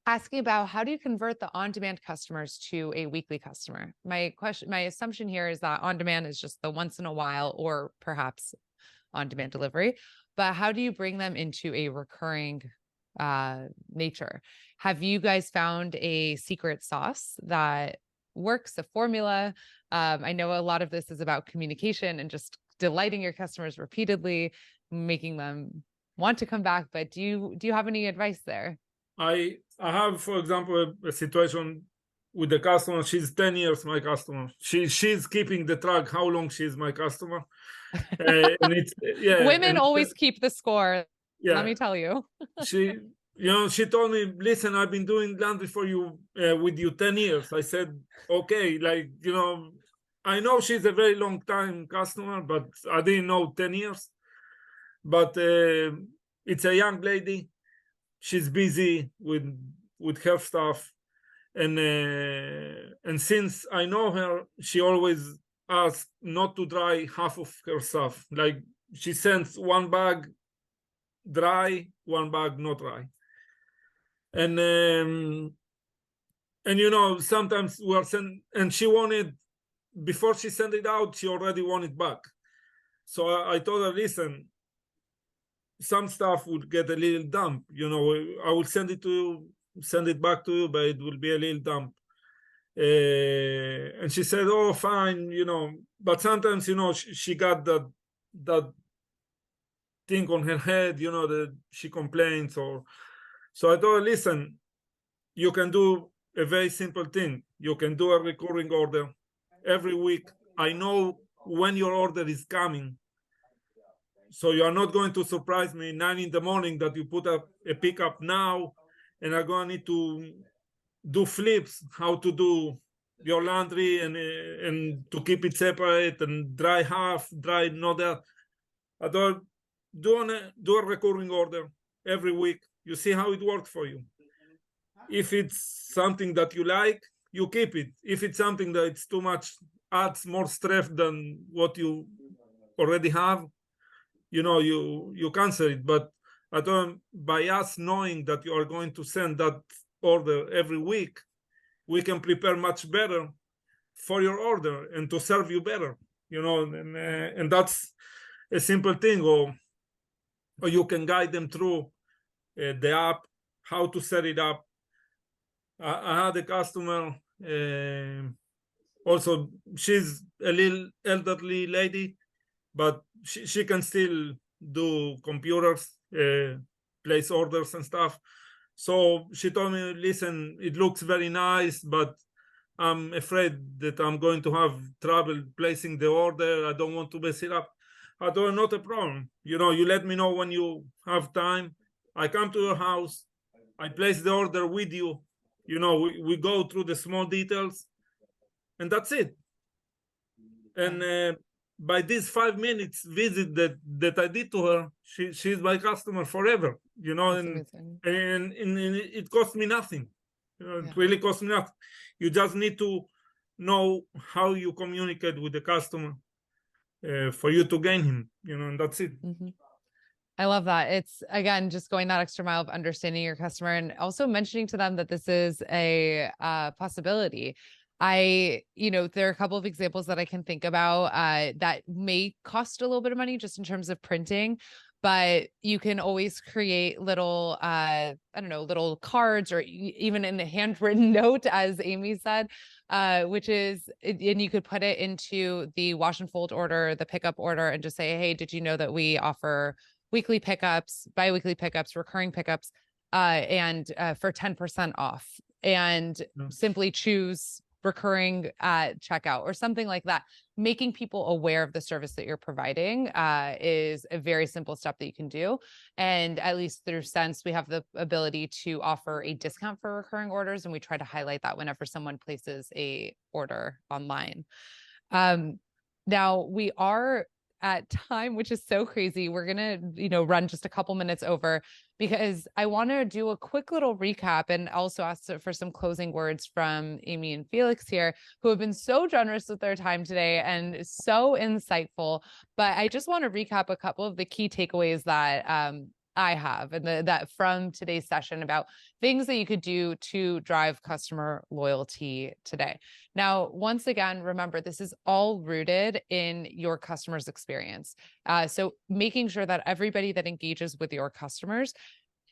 asking about how do you convert the on-demand customers to a weekly customer? My assumption here is that on-demand is just the once in a while, or perhaps on-demand delivery, but how do you bring them into a recurring nature? Have you guys found a secret sauce that works, a formula? I know a lot of this is about communication and just delighting your customers repeatedly, making them want to come back, but do you have any advice there? I have, for example, a situation with the customer. She's 10 years my customer. She's keeping the track how long she's my customer. And it's Women always keep the score. Yeah, let me tell you. she she told me, listen, I've been doing laundry for you with you 10 years. I said, okay, like, I know she's a very long time customer, but I didn't know 10 years. But it's a young lady. She's busy with her stuff. And since I know her, she always asks not to dry half of her stuff. Like, she sends one bag dry, one bag not dry. And sometimes we are and she wanted, before she sent it out, she already wanted back. So I told her, listen, some stuff would get a little damp. I will send it back to you, but it will be a little damp. And she said, oh, fine, but sometimes, she got that thing on her head, that she complains. So I told her, listen, you can do a very simple thing. You can do a recurring order every week. I know when your order is coming. So you are not going to surprise me 9 a.m. that you put up a pickup now, and are going to need to do flips, how to do your laundry and to keep it separate and dry half, dry not that. I thought, do a recurring order every week. You see how it works for you. If it's something that you like, you keep it. If it's something that it's too much, adds more stress than what you already have, you cancel it. But I thought, by us knowing that you are going to send that order every week, we can prepare much better for your order and to serve you better, and that's a simple thing. Or you can guide them through the app, how to set it up. I had a customer, also, she's a little elderly lady, but she can still do computers, place orders and stuff. So she told me, listen, it looks very nice, but I'm afraid that I'm going to have trouble placing the order. I don't want to mess it up. I told her, not a problem. You let me know when you have time. I come to your house. I place the order with you. We go through the small details, and that's it. And by this 5 minutes visit that I did to her, she's my customer forever. And it cost me nothing. It really cost me nothing. You just need to know how you communicate with the customer for you to gain him. And that's it. Mm-hmm. I love that. It's, again, just going that extra mile of understanding your customer and also mentioning to them that this is a possibility. There are a couple of examples that I can think about that may cost a little bit of money just in terms of printing, but you can always create little, little cards or even in a handwritten note, as Amy said, and you could put it into the wash and fold order, the pickup order, and just say, hey, did you know that we offer weekly pickups, biweekly pickups, recurring pickups, and for 10% off, and simply choose recurring at checkout or something like that. Making people aware of the service that you're providing is a very simple step that you can do. And at least through Sense, we have the ability to offer a discount for recurring orders, and we try to highlight that whenever someone places a order online. Now we are at time, which is so crazy. We're going to, run just a couple minutes over because I want to do a quick little recap and also ask for some closing words from Amy and Felix here, who have been so generous with their time today and so insightful. But I just want to recap a couple of the key takeaways that I have, and that from today's session about things that you could do to drive customer loyalty today. Now, once again, remember, this is all rooted in your customer's experience. So making sure that everybody that engages with your customers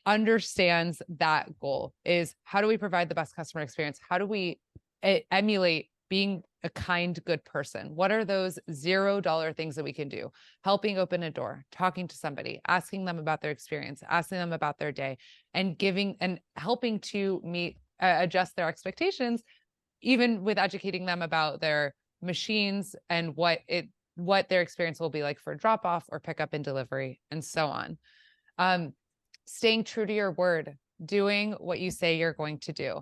understands that goal is, how do we provide the best customer experience? How do we emulate being a kind, good person? What are those $0 things that we can do? Helping open a door, talking to somebody, asking them about their experience, asking them about their day, and giving and helping to meet, adjust their expectations, even with educating them about their machines and what their experience will be like for drop off or pickup and delivery, and so on. Staying true to your word, doing what you say you're going to do,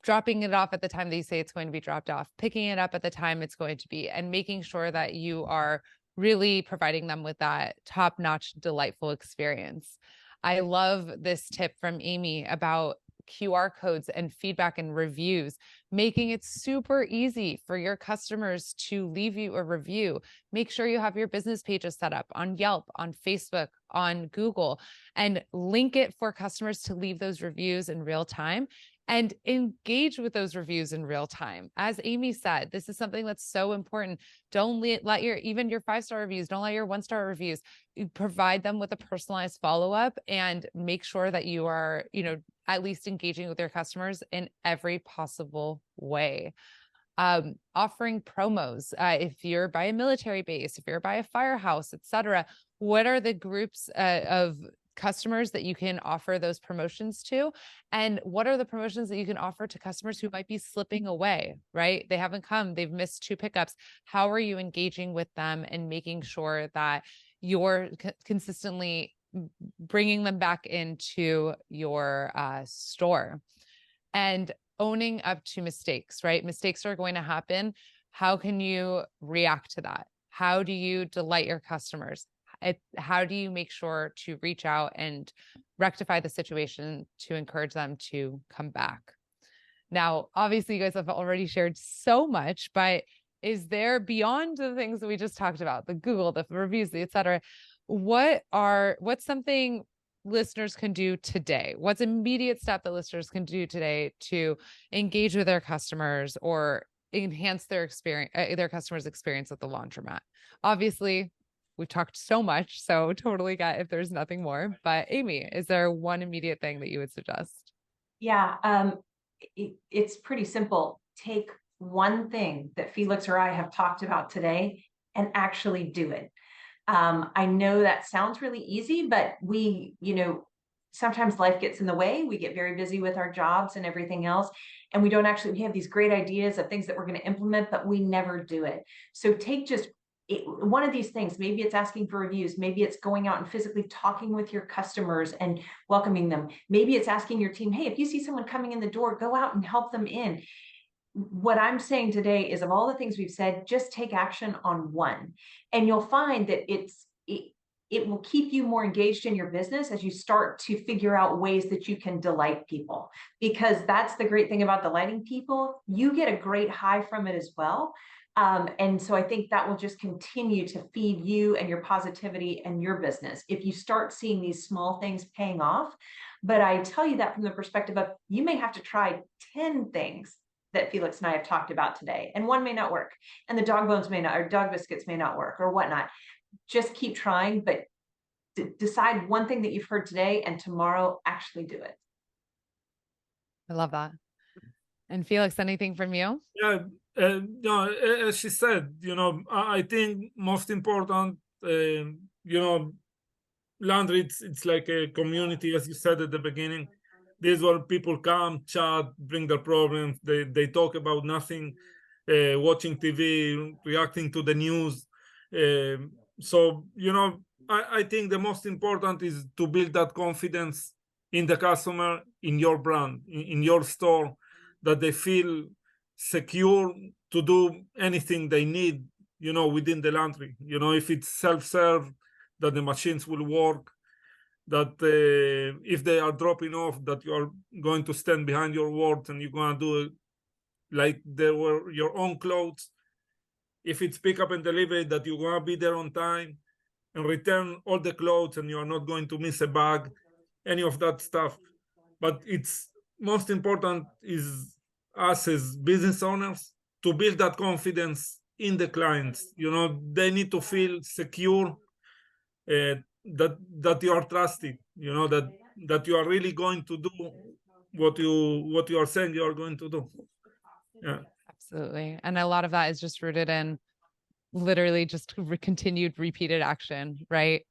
dropping it off at the time that you say it's going to be dropped off, picking it up at the time it's going to be, and making sure that you are really providing them with that top-notch, delightful experience. I love this tip from Amy about QR codes and feedback and reviews, making it super easy for your customers to leave you a review. Make sure you have your business pages set up on Yelp, on Facebook, on Google, and link it for customers to leave those reviews in real time and engage with those reviews in real time. As Amy said, this is something that's so important. Don't let even your 5-star reviews, don't let your 1-star reviews, you provide them with a personalized follow-up, and make sure that you are, at least engaging with your customers in every possible way. Offering promos, if you're by a military base, if you're by a firehouse, etc. What are the groups of customers that you can offer those promotions to? And what are the promotions that you can offer to customers who might be slipping away, right? They haven't come, they've missed 2 pickups. How are you engaging with them and making sure that you're consistently bringing them back into your store? And owning up to mistakes, right? Mistakes are going to happen. How can you react to that? How do you delight your customers? How do you make sure to reach out and rectify the situation to encourage them to come back? Now, obviously, you guys have already shared so much, but is there, beyond the things that we just talked about, the Google, the reviews, the et cetera, what's something listeners can do today? What's an immediate step that listeners can do today to engage with their customers or enhance their experience, their customers' experience at the laundromat? Obviously, we've talked so much, so totally get if there's nothing more. But Amy, is there one immediate thing that you would suggest? Yeah, it's pretty simple. Take one thing that Felix or I have talked about today and actually do it. I know that sounds really easy, but sometimes life gets in the way. We get very busy with our jobs and everything else. And we have these great ideas of things that we're going to implement, but we never do it. So take just one of these things. Maybe it's asking for reviews. Maybe it's going out and physically talking with your customers and welcoming them. Maybe it's asking your team, hey, if you see someone coming in the door, go out and help them in. What I'm saying today is, of all the things we've said, just take action on one, and you'll find that it will keep you more engaged in your business as you start to figure out ways that you can delight people, because that's the great thing about delighting people. You get a great high from it as well. And so I think that will just continue to feed you and your positivity and your business if you start seeing these small things paying off. But I tell you that from the perspective of, you may have to try 10 things that Felix and I have talked about today, and one may not work, and the dog bones may not, or dog biscuits may not work, or whatnot. Just keep trying, but decide one thing that you've heard today, and tomorrow actually do it. I love that. And Felix, anything from you? Yeah, no, as she said, I think most important, laundry, it's like a community, as you said at the beginning. This is where people come, chat, bring their problems. They talk about nothing, watching TV, reacting to the news. So, I think the most important is to build that confidence in the customer, in your brand, in your store, that they feel secure to do anything they need, within the laundry. If it's self-serve, that the machines will work, that if they are dropping off, that you are going to stand behind your words and you're going to do it like they were your own clothes. If it's pick up and delivery, that you're going to be there on time and return all the clothes and you are not going to miss a bag. any of that stuff. But it's most important is us as business owners to build that confidence in the clients. They need to feel secure, that you are trusted, that you are really going to do what you are saying you are going to do. Yeah. Absolutely. And a lot of that is just rooted in literally just continued repeated action, right?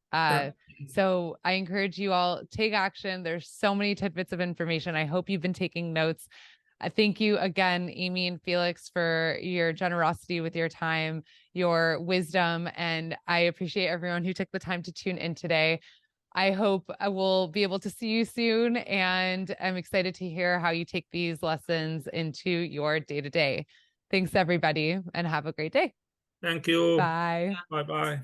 So I encourage you all, take action. There's so many tidbits of information. I hope you've been taking notes. Thank you again, Amy and Felix, for your generosity with your time, your wisdom, and I appreciate everyone who took the time to tune in today. I hope I will be able to see you soon, and I'm excited to hear how you take these lessons into your day-to-day. Thanks, everybody, and have a great day. Thank you. Bye. Bye-bye.